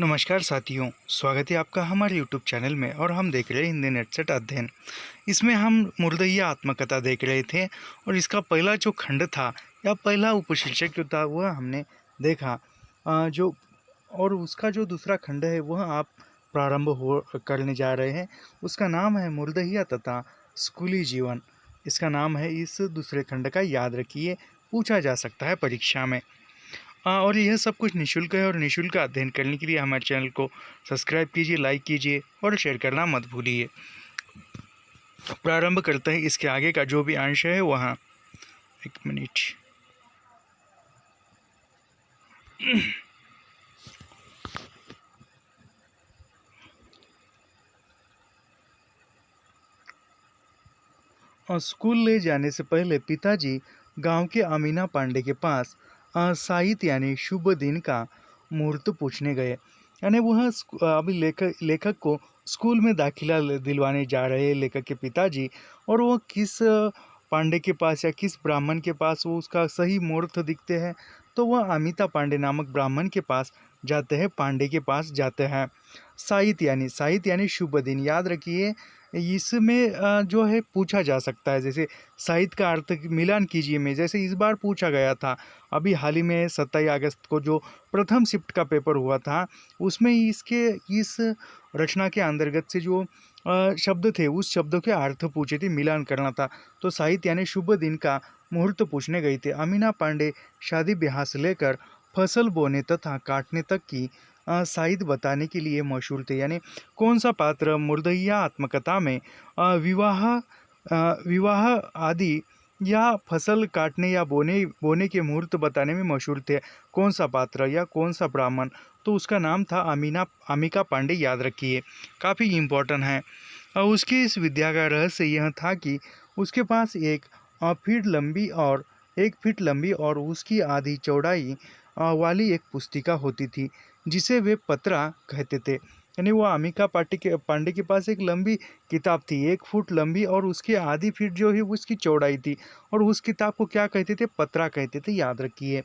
नमस्कार साथियों, स्वागत है आपका हमारे यूट्यूब चैनल में। और हम देख रहे हैं हिंदी नेट सेट अध्ययन। इसमें हम मुर्दइया आत्मकथा देख रहे थे और इसका पहला जो खंड था या पहला उपशीर्षक जो था वह हमने देखा। जो और उसका जो दूसरा खंड है वह आप प्रारंभ हो करने जा रहे हैं। उसका नाम है मुर्दइया तथा स्कूली जीवन। इसका नाम है। इस दूसरे खंड का याद रखिए, पूछा जा सकता है परीक्षा में। और यह सब कुछ निःशुल्क है और निःशुल्क अध्ययन करने के लिए हमारे चैनल को सब्सक्राइब कीजिए, लाइक कीजिए और शेयर करना मत भूलिए। प्रारंभ करते हैं इसके आगे का जो भी अंश है वहाँ। एक मिनट। स्कूल ले जाने से पहले पिताजी गांव के अमीना पांडे के पास साहित्य यानी शुभ दिन का मुहूर्त पूछने गए। यानी वह अभी लेखक को स्कूल में दाखिला दिलवाने जा रहे हैं लेखक के पिताजी। और वो किस पांडे के पास या किस ब्राह्मण के पास वो उसका सही मुहूर्त दिखते हैं, तो वह अमिता पांडे नामक ब्राह्मण के पास जाते हैं, पांडे के पास जाते हैं। साहित्य यानी शुभ दिन। याद रखिए, इसमें जो है पूछा जा सकता है। जैसे साहित्य का अर्थ मिलान कीजिए में, जैसे इस बार पूछा गया था अभी हाल ही में 27 अगस्त को जो प्रथम शिफ्ट का पेपर हुआ था, उसमें इस रचना के अंतर्गत से जो शब्द थे उस शब्दों के अर्थ पूछे थे, मिलान करना था। तो साहित्य यानी शुभ दिन का मुहूर्त पूछने गई थी। अमीना पांडे शादी ब्याह से लेकर फसल बोने तथा काटने तक की साहित्य बताने के लिए मशहूर थे। यानी कौन सा पात्र मुर्दइया आत्मकथा में विवाह आदि या फसल काटने या बोने के मुहूर्त बताने में मशहूर थे, कौन सा पात्र या कौन सा ब्राह्मण? तो उसका नाम था अमिका पांडे। याद रखिए, काफ़ी इम्पोर्टेंट है। उसकी इस विद्या का रहस्य यह था कि उसके पास एक फीट लंबी और उसकी आधी चौड़ाई वाली एक पुस्तिका होती थी, जिसे वे पत्रा कहते थे। यानी वो अमिका पांडे के पास एक लंबी किताब थी, 1 फुट लंबी और उसकी आधी फीट जो है उसकी चौड़ाई थी। और उस किताब को क्या कहते थे? पत्रा कहते थे। याद रखिए।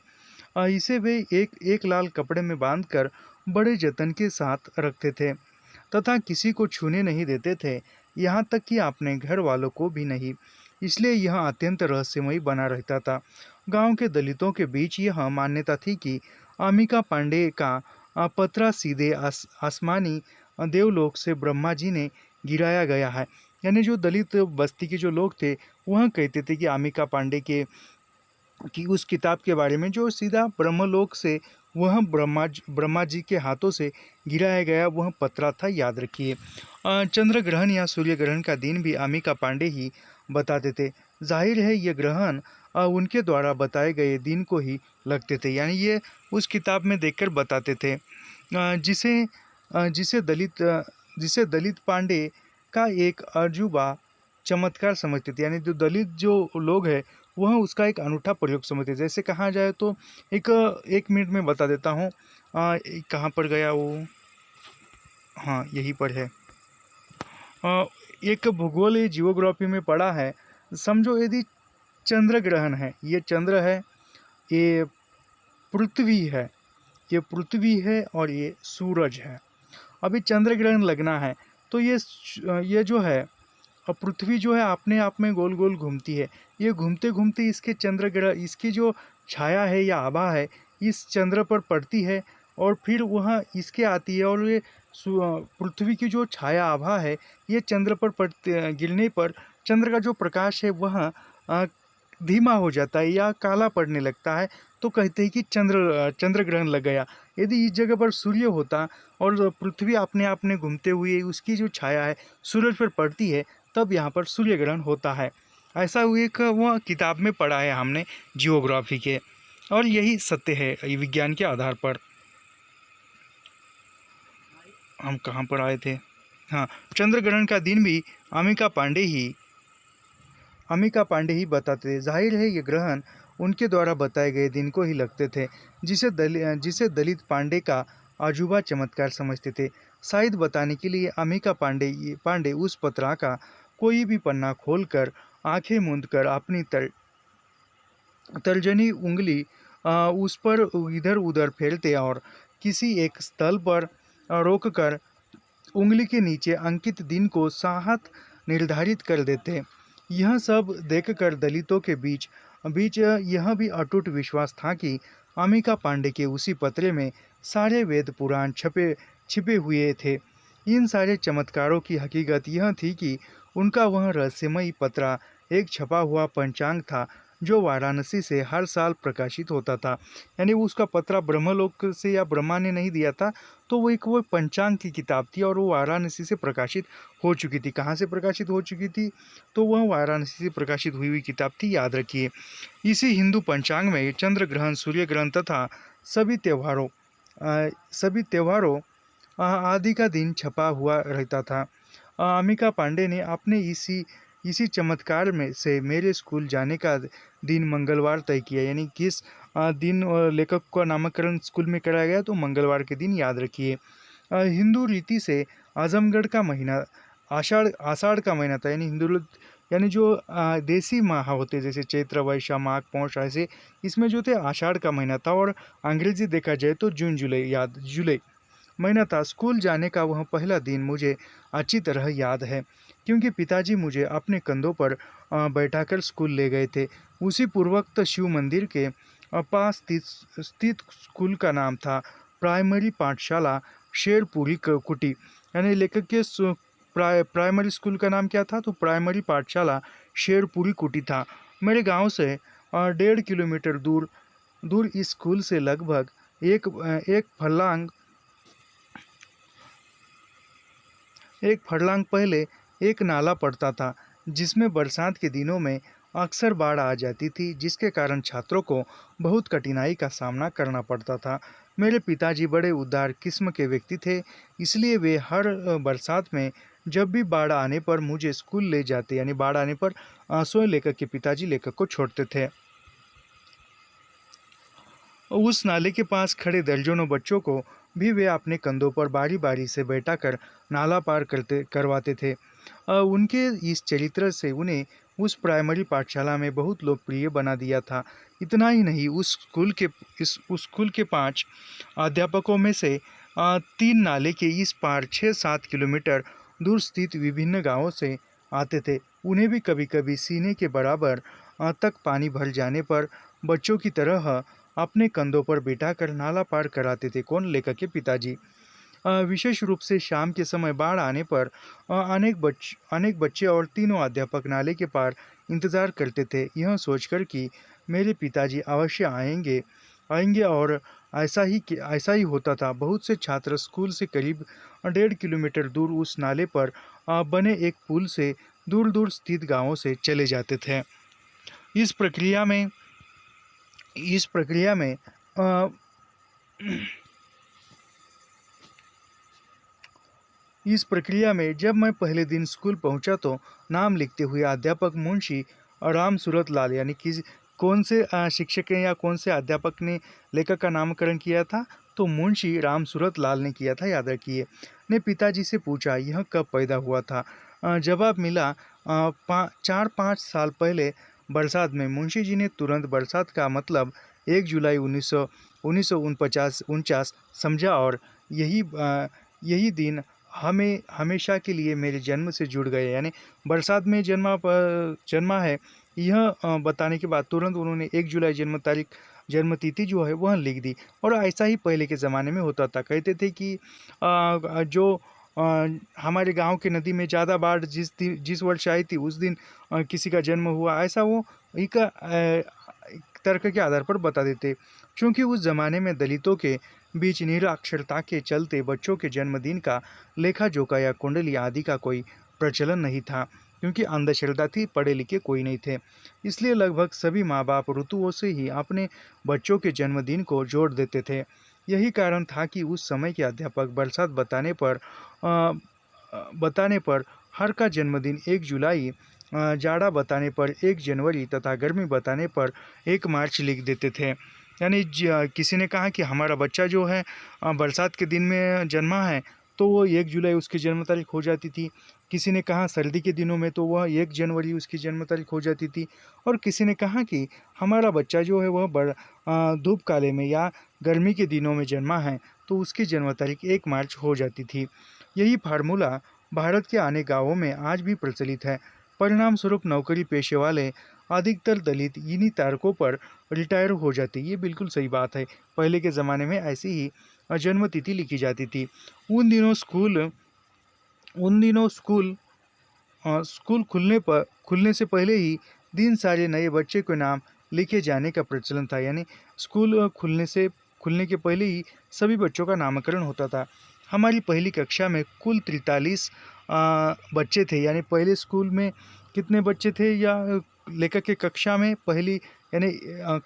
इसे वे एक एक लाल कपड़े में बांधकर बड़े जतन के साथ रखते थे तथा किसी को छूने नहीं देते थे, यहाँ तक कि अपने घर वालों को भी नहीं। इसलिए यह अत्यंत रहस्यमयी बना रहता था। गांव के दलितों के बीच यह मान्यता थी कि अमिका पांडे का पत्रा सीधे आसमानी देवलोक से ब्रह्मा जी ने गिराया गया है। यानी जो दलित बस्ती के जो लोग थे वह कहते थे कि अमिका पांडे के कि उस किताब के बारे में जो सीधा ब्रह्मलोक से वह ब्रह्मा जी के हाथों से गिराया गया वह पत्रा था। याद रखिए। चंद्र ग्रहण या सूर्य ग्रहण का दिन भी अमिका पांडे ही बताते थे। जाहिर है ये ग्रहण उनके द्वारा बताए गए दिन को ही लगते थे। यानी ये उस किताब में देखकर बताते थे। जिसे जिसे दलित पांडे का एक अजूबा चमत्कार समझते थे। यानी जो दलित जो लोग हैं वह उसका एक अनूठा प्रयोग समझते थे। जैसे कहा जाए तो एक मिनट में बता देता हूँ। कहाँ पर गया वो? हाँ, यहीं पर है। एक भूगोल या जियोग्राफी में पढ़ा है। समझो यदि चंद्र ग्रहण है, ये चंद्र है, ये पृथ्वी है, ये पृथ्वी है और ये सूरज है। अभी चंद्र ग्रहण लगना है तो ये जो है पृथ्वी जो है अपने आप में गोल गोल घूमती है। ये घूमते घूमते इसकी जो छाया है या आभा है इस चंद्र पर पड़ती है और फिर वह इसके आती है। और ये पृथ्वी की जो छाया आभा है ये चंद्र पर गिरने पर चंद्र का जो प्रकाश है वह धीमा हो जाता है या काला पड़ने लगता है। तो कहते हैं कि चंद्र ग्रहण लग गया। यदि इस जगह पर सूर्य होता और पृथ्वी अपने आप में घूमते हुए उसकी जो छाया है सूरज पर पड़ती है, तब यहाँ पर सूर्य ग्रहण होता है। ऐसा एक वह किताब में पढ़ा है हमने जियोग्राफी के, और यही सत्य है विज्ञान के आधार पर। हम कहाँ पर आए थे? हाँ, चंद्र ग्रहण का दिन भी अमिका पांडे ही बताते थे। जाहिर है ये ग्रहण उनके द्वारा बताए गए दिन को ही लगते थे, जिसे दलित पांडे का अजूबा चमत्कार समझते थे। शायद बताने के लिए अमिका पांडे उस पत्रा का कोई भी पन्ना खोलकर आंखें मूंदकर अपनी तर्जनी उंगली उस पर इधर उधर फेरते और किसी एक स्थल पर रोककर उंगली के नीचे अंकित दिन को साहत निर्धारित कर देते। यह सब देखकर दलितों के बीच बीच यह भी अटूट विश्वास था कि अमिका पांडे के उसी पत्रे में सारे वेद पुराण छिपे हुए थे। इन सारे चमत्कारों की हकीकत यह थी कि उनका वह रहस्यमयी पत्रा एक छपा हुआ पंचांग था जो वाराणसी से हर साल प्रकाशित होता था। यानी उसका पत्रा ब्रह्मलोक से या ब्रह्मा ने नहीं दिया था, तो वो पंचांग की किताब थी और वो वाराणसी से प्रकाशित हो चुकी थी। कहाँ से प्रकाशित हो चुकी थी? तो वह वाराणसी से प्रकाशित हुई हुई किताब थी, याद रखिए। इसी हिंदू पंचांग में चंद्र ग्रहण, सूर्य ग्रहण तथा सभी त्योहारों आदि का दिन छपा हुआ रहता था। अमिका पांडे ने अपने इसी इसी चमत्कार में से मेरे स्कूल जाने का दिन मंगलवार तय किया। यानी किस दिन लेखक का नामकरण स्कूल में कराया गया, तो मंगलवार के दिन, याद रखिए। हिंदू रीति से आजमगढ़ का महीना आषाढ़ आषाढ़ का महीना था। यानी जो देसी माह होते जैसे चैत्र, वैशाख, माघ, पौष, ऐसे इसमें जो थे आषाढ़ का महीना था, और अंग्रेजी देखा जाए तो जून जुलाई महीना था। स्कूल जाने का वह पहला दिन मुझे अच्छी तरह याद है, क्योंकि पिताजी मुझे अपने कंधों पर बैठाकर स्कूल ले गए थे। उसी पूर्वोक्त शिव मंदिर के पास स्थित स्कूल का नाम था प्राइमरी पाठशाला शेरपुरी कुटी। यानी लेखक के प्राइमरी स्कूल का नाम क्या था? तो प्राइमरी पाठशाला शेरपुरी कुटी था। मेरे गांव से 1.5 किलोमीटर दूर इस स्कूल से लगभग एक फरलांग पहले एक नाला पड़ता था, जिसमें बरसात के दिनों में अक्सर बाढ़ आ जाती थी, जिसके कारण छात्रों को बहुत कठिनाई का सामना करना पड़ता था। मेरे पिताजी बड़े उदार किस्म के व्यक्ति थे, इसलिए वे हर बरसात में जब भी बाढ़ आने पर मुझे स्कूल ले जाते। यानी बाढ़ आने पर स्वयं लेखक के पिताजी लेखक को छोड़ते थे। उस नाले के पास खड़े दर्जनों बच्चों को भी वे अपने कंधों पर बारी बारी से बैठाकर नाला पार करवाते थे। उनके इस चरित्र से उन्हें उस प्राइमरी पाठशाला में बहुत लोकप्रिय बना दिया था। इतना ही नहीं, उस स्कूल के 5 अध्यापकों में से 3 नाले के इस पार 6-7 किलोमीटर दूर स्थित विभिन्न गांवों से आते थे। उन्हें भी कभी कभी सीने के बराबर तक पानी भर जाने पर बच्चों की तरह अपने कंधों पर बिठाकर नाला पार कराते थे। कौन? लेखक के पिताजी। विशेष रूप से शाम के समय बाढ़ आने पर अनेक बच्चे और तीनों अध्यापक नाले के पार इंतजार करते थे, यह सोचकर कि मेरे पिताजी अवश्य आएंगे और ऐसा ही होता था। बहुत से छात्र स्कूल से करीब 1.5 किलोमीटर दूर उस नाले पर बने एक पुल से दूर दूर स्थित गांवों से चले जाते थे। इस प्रक्रिया में इस प्रक्रिया में अ, इस प्रक्रिया में जब मैं पहले दिन स्कूल पहुंचा तो नाम लिखते हुए अध्यापक मुंशी राम सूरत लाल, यानी कि कौन से शिक्षक ने या कौन से अध्यापक ने लेखक का नामकरण किया था? तो मुंशी राम सूरत लाल ने किया था, याद रखिए। ने पिताजी से पूछा यह कब पैदा हुआ था? जवाब मिला 4-5 साल पहले बरसात में। मुंशी जी ने तुरंत बरसात का मतलब 1 जुलाई 1949 समझा, और यही दिन हमेशा के लिए मेरे जन्म से जुड़ गए। यानी बरसात में जन्मा है, यह बताने के बाद तुरंत उन्होंने 1 जुलाई जन्म तिथि जो है वह लिख दी। और ऐसा ही पहले के ज़माने में होता था। कहते थे कि जो हमारे गांव के नदी में ज़्यादा बाढ़ जिस वर्ष आई थी उस दिन किसी का जन्म हुआ, ऐसा वो एक तर्क के आधार पर बता देते। क्योंकि उस ज़माने में दलितों के बीच निरक्षरता के चलते बच्चों के जन्मदिन का लेखा जोखा या कुंडली आदि का कोई प्रचलन नहीं था, क्योंकि अंधश्रद्धा थी, पढ़े लिखे कोई नहीं थे। इसलिए लगभग सभी माँ बाप ऋतुओं से ही अपने बच्चों के जन्मदिन को जोड़ देते थे। यही कारण था कि उस समय के अध्यापक बरसात बताने पर हर का जन्मदिन 1 जुलाई, जाड़ा बताने पर 1 जनवरी तथा गर्मी बताने पर 1 मार्च लिख देते थे। यानी किसी ने कहा कि हमारा बच्चा जो है बरसात के दिन में जन्मा है, तो वो 1 जुलाई उसकी जन्म तारीख हो जाती थी। किसी ने कहा सर्दी के दिनों में तो वह 1 जनवरी उसकी जन्म तारीख हो जाती थी। और किसी ने कहा कि हमारा बच्चा जो है वह धूप काले में या गर्मी के दिनों में जन्मा है, तो उसकी जन्म तारीख 1 मार्च हो जाती थी। यही फार्मूला भारत के अनेक गाँवों में आज भी प्रचलित है। परिणाम स्वरूप नौकरी पेशे वाले अधिकतर दलित इन्हीं तारकों पर रिटायर हो जाते। ये बिल्कुल सही बात है। पहले के ज़माने में ऐसी ही जन्म तिथि लिखी जाती थी। उन दिनों स्कूल उन दिनों स्कूल खुलने से पहले ही दिन सारे नए बच्चे के नाम लिखे जाने का प्रचलन था। यानी स्कूल खुलने के पहले ही सभी बच्चों का नामकरण होता था। हमारी पहली कक्षा में कुल 43 बच्चे थे। यानी पहले स्कूल में कितने बच्चे थे, या लेखक के कक्षा में पहली यानी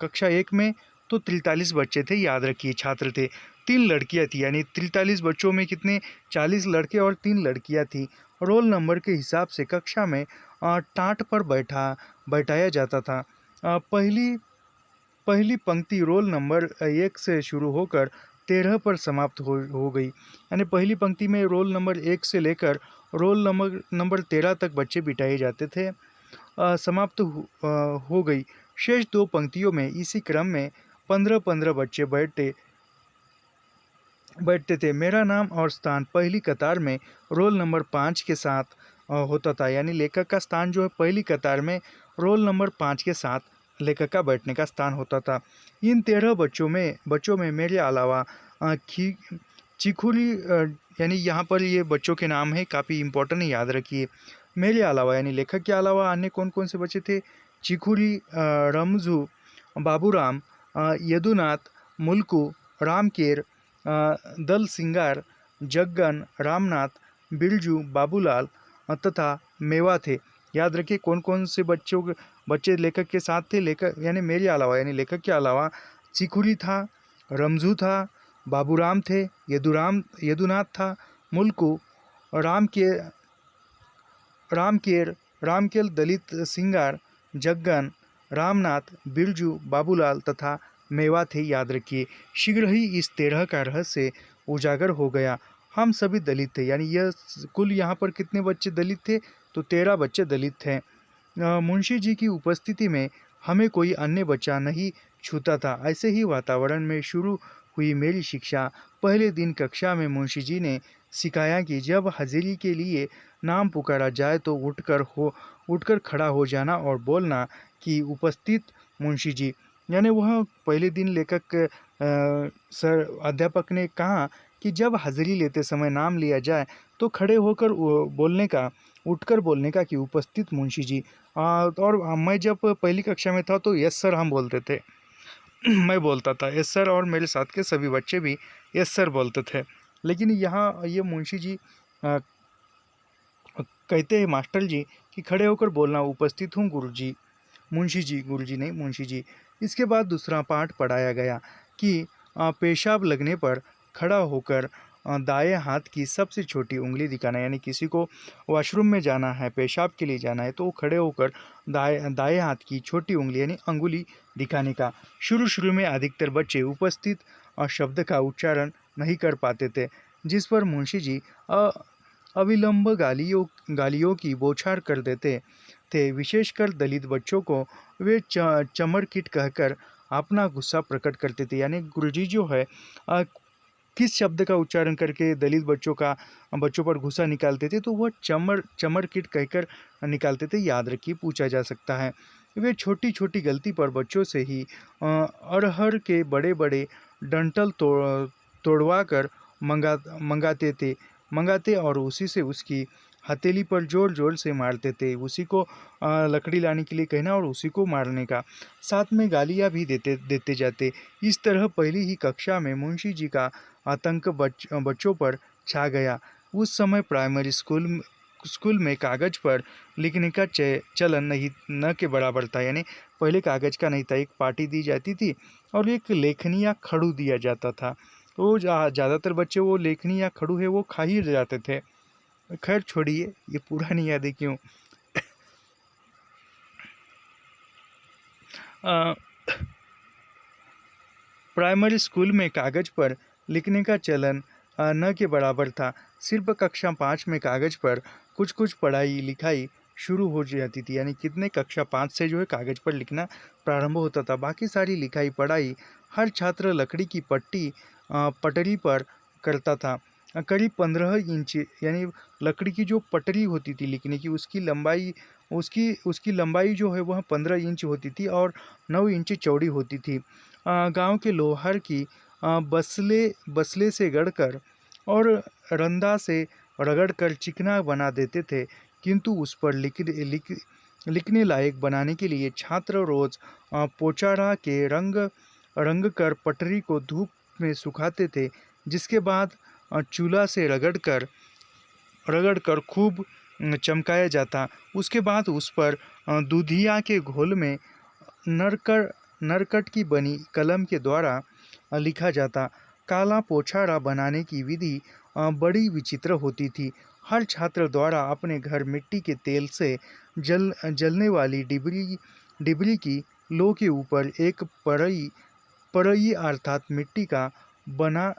कक्षा 1 में तो 43 बच्चे थे, याद रखिए, छात्र थे। 3 लड़कियां थी, यानी 43 बच्चों में कितने, 40 लड़के और 3 लड़कियां थी। रोल नंबर के हिसाब से कक्षा में टाट पर बैठाया जाता था। पहली पहली पंक्ति रोल नंबर 1 से शुरू होकर 13 पर समाप्त हो गई। यानी पहली पंक्ति में रोल नंबर 1 से लेकर रोल नंबर 13 तक बच्चे बिठाए जाते थे। समाप्त हो गई। शेष 2 पंक्तियों में इसी क्रम में 15-15 बच्चे बैठते थे। मेरा नाम और स्थान पहली कतार में रोल नंबर 5 के साथ होता था। यानी लेखक का स्थान जो है पहली कतार में रोल नंबर 5 के साथ लेखक का बैठने का स्थान होता था। इन 13 बच्चों में मेरे अलावा चिखुली, यानी यहाँ पर ये बच्चों के नाम है, काफ़ी इंपॉर्टेंट है, याद रखिए। मेरे अलावा यानी लेखक के अलावा अन्य कौन कौन से बच्चे थे? चिखुली, रमजू, बाबूराम, यदुनाथ, मुल्कू, रामकेर, दल सिंगार, जग्गन, रामनाथ, बिरजू, बाबूलाल तथा मेवा थे। याद रखिए कौन कौन से बच्चे लेखक के साथ थे। लेखक यानी मेरे अलावा, यानी लेखक के अलावा चिखुली था, रमजू था, बाबूराम थे, यदुनाथ था, मुल्कू, रामकेर, रामकेल, दलित सिंगार, जग्गन, रामनाथ, बिरजू, बाबूलाल तथा मेवा थे। याद रखिए। शीघ्र ही इस 13 का रहस्य उजागर हो गया। हम सभी दलित थे। यानी यह कुल यहाँ पर कितने बच्चे दलित थे? तो 13 बच्चे दलित थे। मुंशी जी की उपस्थिति में हमें कोई अन्य बच्चा नहीं छूता था। ऐसे ही वातावरण में शुरू हुई मेरी शिक्षा। पहले दिन कक्षा में मुंशी जी ने सिखाया कि जब हाजिरी के लिए नाम पुकारा जाए तो उठकर खड़ा हो जाना और बोलना कि उपस्थित मुंशी जी। यानी वह पहले दिन लेखक सर अध्यापक ने कहा कि जब हाजिरी लेते समय नाम लिया जाए तो खड़े होकर उठकर बोलने का कि उपस्थित मुंशी जी। और मैं जब पहली कक्षा में था तो यस सर हम बोलते थे। मैं बोलता था यस सर, और मेरे साथ के सभी बच्चे भी यस सर बोलते थे। लेकिन यहाँ ये मुंशी जी कहते हैं मास्टर जी कि खड़े होकर बोलना, उपस्थित हूँ गुरुजी। गुरुजी नहीं, मुंशी जी। इसके बाद दूसरा पाठ पढ़ाया गया कि पेशाब लगने पर खड़ा होकर दाएं हाथ की सबसे छोटी उंगली दिखाना। यानी किसी को वॉशरूम में जाना है, पेशाब के लिए जाना है, तो वो खड़े होकर दाएं हाथ की छोटी उंगली यानी अंगुली दिखाने का। शुरू में अधिकतर बच्चे उपस्थित शब्द का उच्चारण नहीं कर पाते थे, जिस पर मुंशी जी अविलंब गालियों की बौछार कर देते थे। विशेषकर दलित बच्चों को वे चमरकिट कहकर अपना गुस्सा प्रकट करते थे। यानी गुरुजी जो है किस शब्द का उच्चारण करके दलित बच्चों पर गुस्सा निकालते थे, तो वह चमरकिट कहकर निकालते थे। याद रखिए, पूछा जा सकता है। वे छोटी छोटी गलती पर बच्चों से ही अरहर के बड़े बड़े डंठल तोड़वा कर मंगाते और उसी से उसकी हथेली पर जोर जोर से मारते थे। उसी को लकड़ी लाने के लिए कहना और उसी को मारने का, साथ में गालियाँ भी देते जाते। इस तरह पहली ही कक्षा में मुंशी जी का आतंक बच्चों पर छा गया। उस समय प्राइमरी स्कूल में कागज पर लिखने का चलन नहीं न के बराबर था। यानी पहले कागज का नहीं था, एक पाटी दी जाती थी और एक लेखनी या खड़ू दिया जाता था। वो ज़्यादातर बच्चे वो लेखनी या खड़ू है वो खा ही जाते थे। खैर छोड़िए, ये पुरानी यादें क्यों। प्राइमरी स्कूल में कागज पर लिखने का चलन न के बराबर था। सिर्फ कक्षा 5 में कागज़ पर कुछ कुछ पढ़ाई लिखाई शुरू हो जाती थी, यानी कितने कक्षा 5 से जो है कागज़ पर लिखना प्रारंभ होता था। बाकी सारी लिखाई पढ़ाई हर छात्र लकड़ी की पटरी पर करता था। करीब 15 इंच, यानी लकड़ी की जो पटरी होती थी लिखने की, उसकी लंबाई जो है वह 15 इंच होती थी और 9 इंच चौड़ी होती थी। गांव के लोहार की बसले बसले से गढ़कर और रंदा से रगड़कर चिकना बना देते थे, किंतु उस पर लिखने लायक बनाने के लिए छात्र रोज पोचाड़ा के रंग कर पटरी को धूप में सुखाते थे, जिसके बाद चूल्हा से रगड़कर खूब चमकाया जाता। उसके बाद उस पर दूधिया के घोल में नरकट की बनी कलम के द्वारा लिखा जाता। काला पोछाड़ा बनाने की विधि बड़ी विचित्र होती थी। हर छात्र द्वारा अपने घर मिट्टी के तेल से जलने वाली डिबरी की लो के ऊपर एक परई अर्थात मिट्टी का बना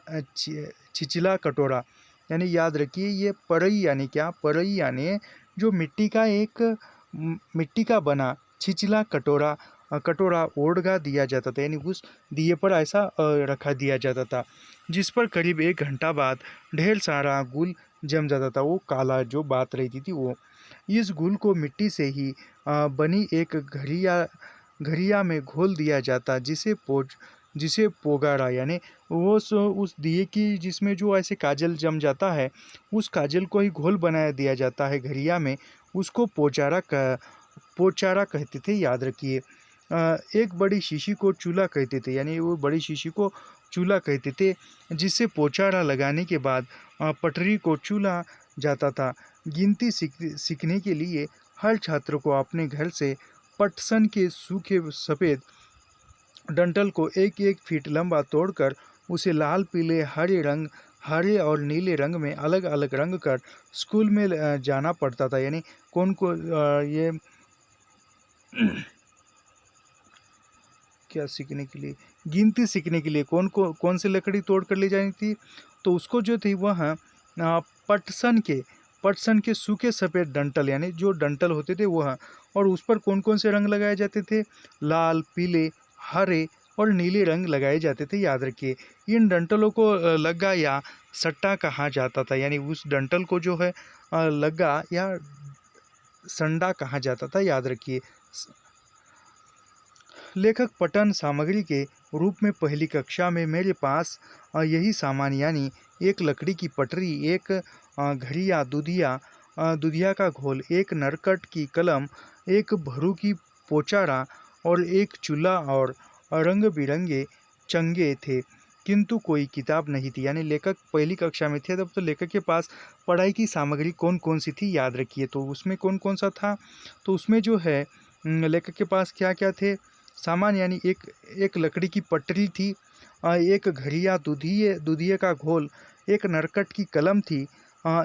छिछला कटोरा, यानी याद रखिए ये परई यानी क्या, परई यानी जो मिट्टी का बना छिछला कटोरा ओढ़ा दिया जाता था, यानी उस दिए पर ऐसा रखा दिया जाता था, जिस पर करीब 1 घंटा बाद ढेर सारा गुल जम जाता था। वो काला जो बात रहती थी वो, इस गुल को मिट्टी से ही बनी एक घड़िया में घोल दिया जाता, जिसे पोगाड़ा, यानी उस दिए की जिसमें जो ऐसे काजल जम जाता है, उस काजल को ही घोल बनाया दिया जाता है घड़िया में, उसको पोचारा कहते थे, याद रखिए। एक बड़ी शीशी को चूल्हा कहते थे, यानी वो बड़ी शीशी को चूल्हा कहते थे, जिससे पोचारा लगाने के बाद पटरी को चूल्हा जाता था। गिनती सीखने के लिए हर छात्र को अपने घर से पटसन के सूखे सफ़ेद डंठल को 1-1 फीट लंबा तोड़कर उसे लाल, पीले, हरे और नीले रंग में अलग अलग रंग कर स्कूल में जाना पड़ता था। यानी कौन को ये क्या सीखने के लिए, गिनती सीखने के लिए कौन सी लकड़ी तोड़ कर ले जानी थी, तो उसको जो थी वह पटसन के सूखे सफ़ेद डंठल, यानी जो डंठल होते थे वह, और उस पर कौन कौन से रंग लगाए जाते थे, लाल, पीले, हरे और नीले रंग लगाए जाते थे, याद रखिए। इन डंठलों को लग्गा या सट्टा कहा जाता था, यानी उस डंठल को जो है लग्गा या संडा कहा जाता था, याद रखिए। लेखक पठन सामग्री के रूप में पहली कक्षा में मेरे पास यही सामान, यानी एक लकड़ी की पटरी, एक घड़िया, दूधिया का घोल, एक नरकट की कलम, एक भरू की पोचाड़ा और एक चूल्हा और रंग बिरंगे चंगे थे, किंतु कोई किताब नहीं थी। यानी लेखक पहली कक्षा में थे तब तो लेखक के पास पढ़ाई की सामग्री कौन कौन सी थी, याद रखिए। तो उसमें कौन कौन सा था, तो उसमें जो है लेखक के पास क्या क्या थे सामान, यानी एक लकड़ी की पटरी थी, एक घड़िया, दूधिये का घोल, एक नरकट की कलम थी,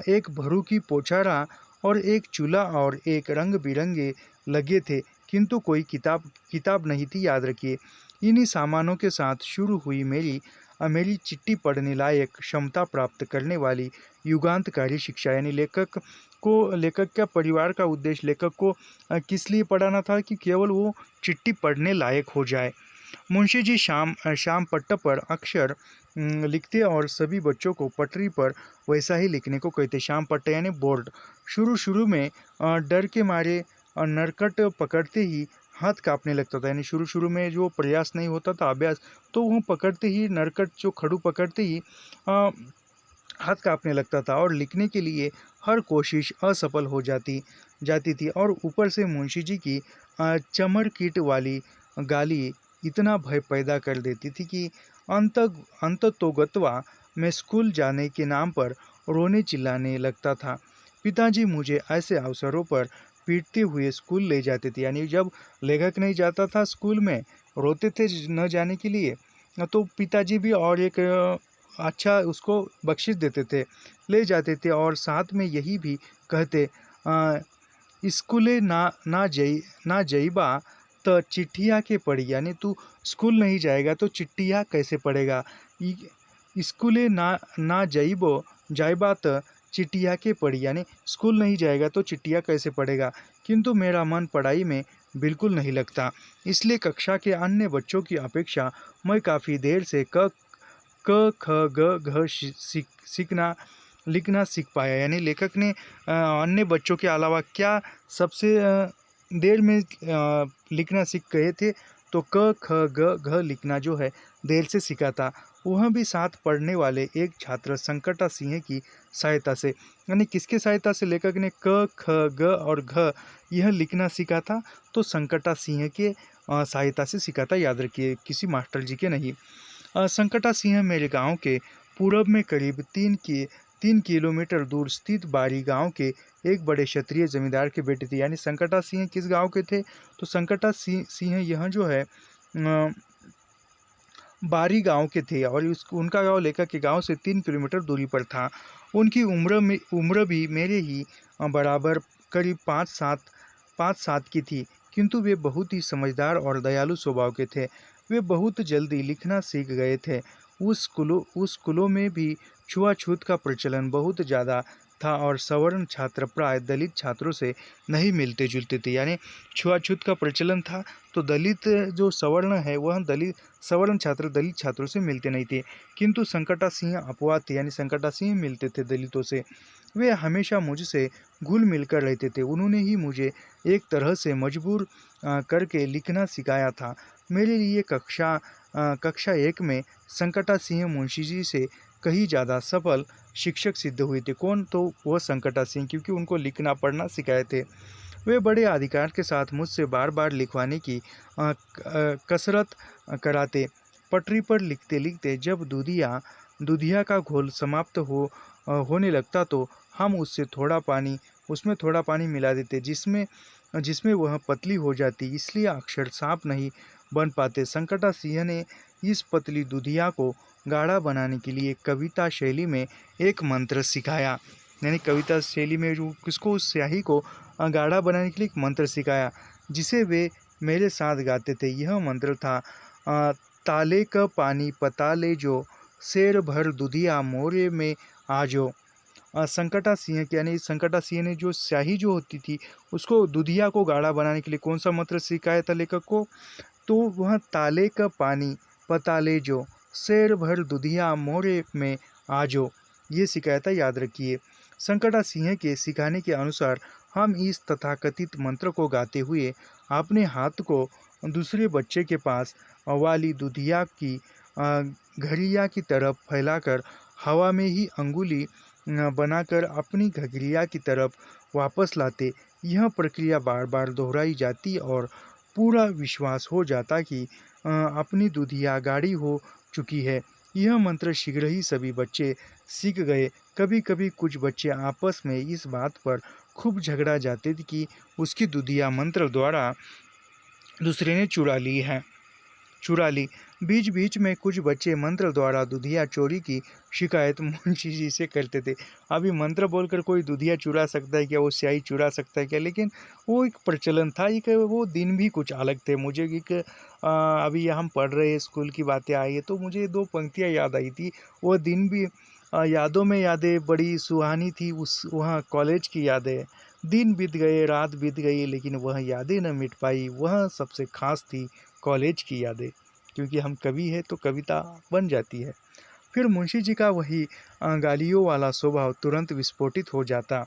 एक भरू की पोचाड़ा और एक चूल्हा और एक रंग बिरंगे लगे थे, किंतु कोई किताब नहीं थी, याद रखिए। इन्हीं सामानों के साथ शुरू हुई मेरी चिट्ठी पढ़ने लायक क्षमता प्राप्त करने वाली युगांतकारी शिक्षा। यानी लेखक का परिवार का उद्देश्य लेखक को किस लिए पढ़ाना था कि केवल वो चिट्ठी पढ़ने लायक हो जाए। मुंशी जी शाम पट्ट पर अक्षर लिखते और सभी बच्चों को पटरी पर वैसा ही लिखने को कहते। शाम पट्ट यानी बोर्ड। शुरू में डर के मारे नरकट पकड़ते ही हाथ कांपने लगता था, यानी शुरू में जो प्रयास नहीं होता था अभ्यास, तो वो पकड़ते ही नरकट जो खड़ू पकड़ते ही हाथ कांपने लगता था और लिखने के लिए हर कोशिश असफल हो जाती थी। और ऊपर से मुंशी जी की चमर कीट वाली गाली इतना भय पैदा कर देती थी कि अंततोगत्वा मैं स्कूल जाने के नाम पर रोने चिल्लाने लगता था। पिताजी मुझे ऐसे अवसरों पर पीटते हुए स्कूल ले जाते थे, यानी जब लेखक नहीं जाता था स्कूल में, रोते थे न जाने के लिए, तो पिताजी भी और एक अच्छा उसको बख्शिश देते थे, ले जाते थे, और साथ में यही भी कहते स्कूले ना जइबा तो चिट्ठिया के पढ़ी, यानी तू स्कूल नहीं जाएगा तो चिट्ठिया कैसे पढ़ेगा। स्कूले ना ना जाइबो जाइबा त चिट्ठिया के पढ़ी, यानी स्कूल नहीं जाएगा तो चिट्ठिया कैसे पढ़ेगा। किंतु मेरा मन पढ़ाई में बिल्कुल नहीं लगता, इसलिए कक्षा के अन्य बच्चों की अपेक्षा मैं काफ़ी देर से क ख ग घ सीखना लिखना सीख पाया। यानी लेखक ने अन्य बच्चों के अलावा क्या सबसे देर में लिखना सीख गए थे, तो क ख ग घ लिखना जो है देर से सीखा था, वह भी साथ पढ़ने वाले एक छात्र संकटा सिंह की सहायता से। यानी किसके सहायता से लेखक ने क ख ग और घ यह लिखना सीखा था, तो संकटा सिंह के सहायता से सीखा था। याद रखिए, किसी मास्टर जी के नहीं। संकटा सिंह मेरे गांव के पूरब में करीब 3 किलोमीटर दूर स्थित बारी गांव के एक बड़े क्षत्रिय जमींदार के बेटे थे। यानी संकटा सिंह किस गांव के थे, तो संकटा सिंह यह जो है बारी गांव के थे, और उनका गांव लेखक के गांव से 3 किलोमीटर दूरी पर था। उनकी उम्र भी मेरे ही बराबर करीब 5-7 की थी, किंतु वे बहुत ही समझदार और दयालु स्वभाव के थे। वे बहुत जल्दी लिखना सीख गए थे। उस स्कूलों में भी छुआछूत का प्रचलन बहुत ज़्यादा था, और सवर्ण छात्र प्राय दलित छात्रों से नहीं मिलते जुलते थे। यानी छुआछूत का प्रचलन था, तो दलित जो सवर्ण है वह सवर्ण छात्र दलित छात्रों से मिलते नहीं थे, किंतु संकटा सिंह अपवाद थे। यानी संकटा सिंह मिलते थे दलितों से। वे हमेशा मुझसे घुल मिलकर रहते थे। उन्होंने ही मुझे एक तरह से मजबूर करके लिखना सिखाया था। मेरे लिए कक्षा 1 में संकटा सिंह मुंशी जी से कहीं ज़्यादा सफल शिक्षक सिद्ध हुए थे। कौन, तो वह संकटा सिंह, क्योंकि उनको लिखना पढ़ना सिखाए थे। वे बड़े अधिकार के साथ मुझसे बार बार लिखवाने की कसरत कराते। पटरी पर लिखते लिखते जब दूधिया का घोल समाप्त होने लगता, तो हम उसमें थोड़ा पानी मिला देते, जिसमें जिसमें वह पतली हो जाती, इसलिए अक्षर साफ नहीं बन पाते। संकटा सिंह ने इस पतली दूधिया को गाढ़ा बनाने के लिए कविता शैली में एक मंत्र सिखाया। यानी कविता शैली में जो किसको, उस स्याही को गाढ़ा बनाने के लिए एक मंत्र सिखाया, जिसे वे मेरे साथ गाते थे। यह मंत्र था, ताले का पानी पताले जो, शेर भर दुधिया मोरे में आजो। संकटा सिंह के, यानी संकटा सिंह ने जो स्याही जो होती थी उसको, दुधिया को गाढ़ा बनाने के लिए कौन सा मंत्र सिखाया था लेखक को, तो वह ताले का पानी पताले जो, शेर भर दुधिया मोरे में आजो, ये सिखाया था। याद रखिए, संकटा सिंह के सिखाने के अनुसार हम इस तथाकथित मंत्र को गाते हुए अपने हाथ को दूसरे बच्चे के पास वाली दुधिया की घड़िया की तरफ फैलाकर हवा में ही अंगुली बनाकर अपनी घघरिया की तरफ वापस लाते। यह प्रक्रिया बार बार दोहराई जाती और पूरा विश्वास हो जाता कि अपनी दुधिया गाढ़ी हो चुकी है। यह मंत्र शीघ्र ही सभी बच्चे सीख गए। कभी कभी कुछ बच्चे आपस में इस बात पर खूब झगड़ा जाते थे कि उसकी दुधिया मंत्र द्वारा दूसरे ने चुरा ली। बीच बीच में कुछ बच्चे मंत्र द्वारा दुधिया चोरी की शिकायत मुंशी जी से करते थे। अभी मंत्र बोलकर कोई दुधिया चुरा सकता है क्या, वो स्याही चुरा सकता है क्या, लेकिन वो एक प्रचलन था। एक वो दिन भी कुछ अलग थे। मुझे एक अभी हम पढ़ रहे हैं, स्कूल की बातें आई है, तो मुझे 2 पंक्तियाँ याद आई थी। वो दिन भी यादों में यादें बड़ी सुहानी थी, उस वहाँ कॉलेज की यादें। दिन बीत गए, रात बीत गई, लेकिन वह यादें न मिट पाई। वह सबसे खास थी कॉलेज की यादें, क्योंकि हम कवि हैं तो कविता बन जाती है। फिर मुंशी जी का वही गालियों वाला स्वभाव तुरंत विस्फोटित हो जाता।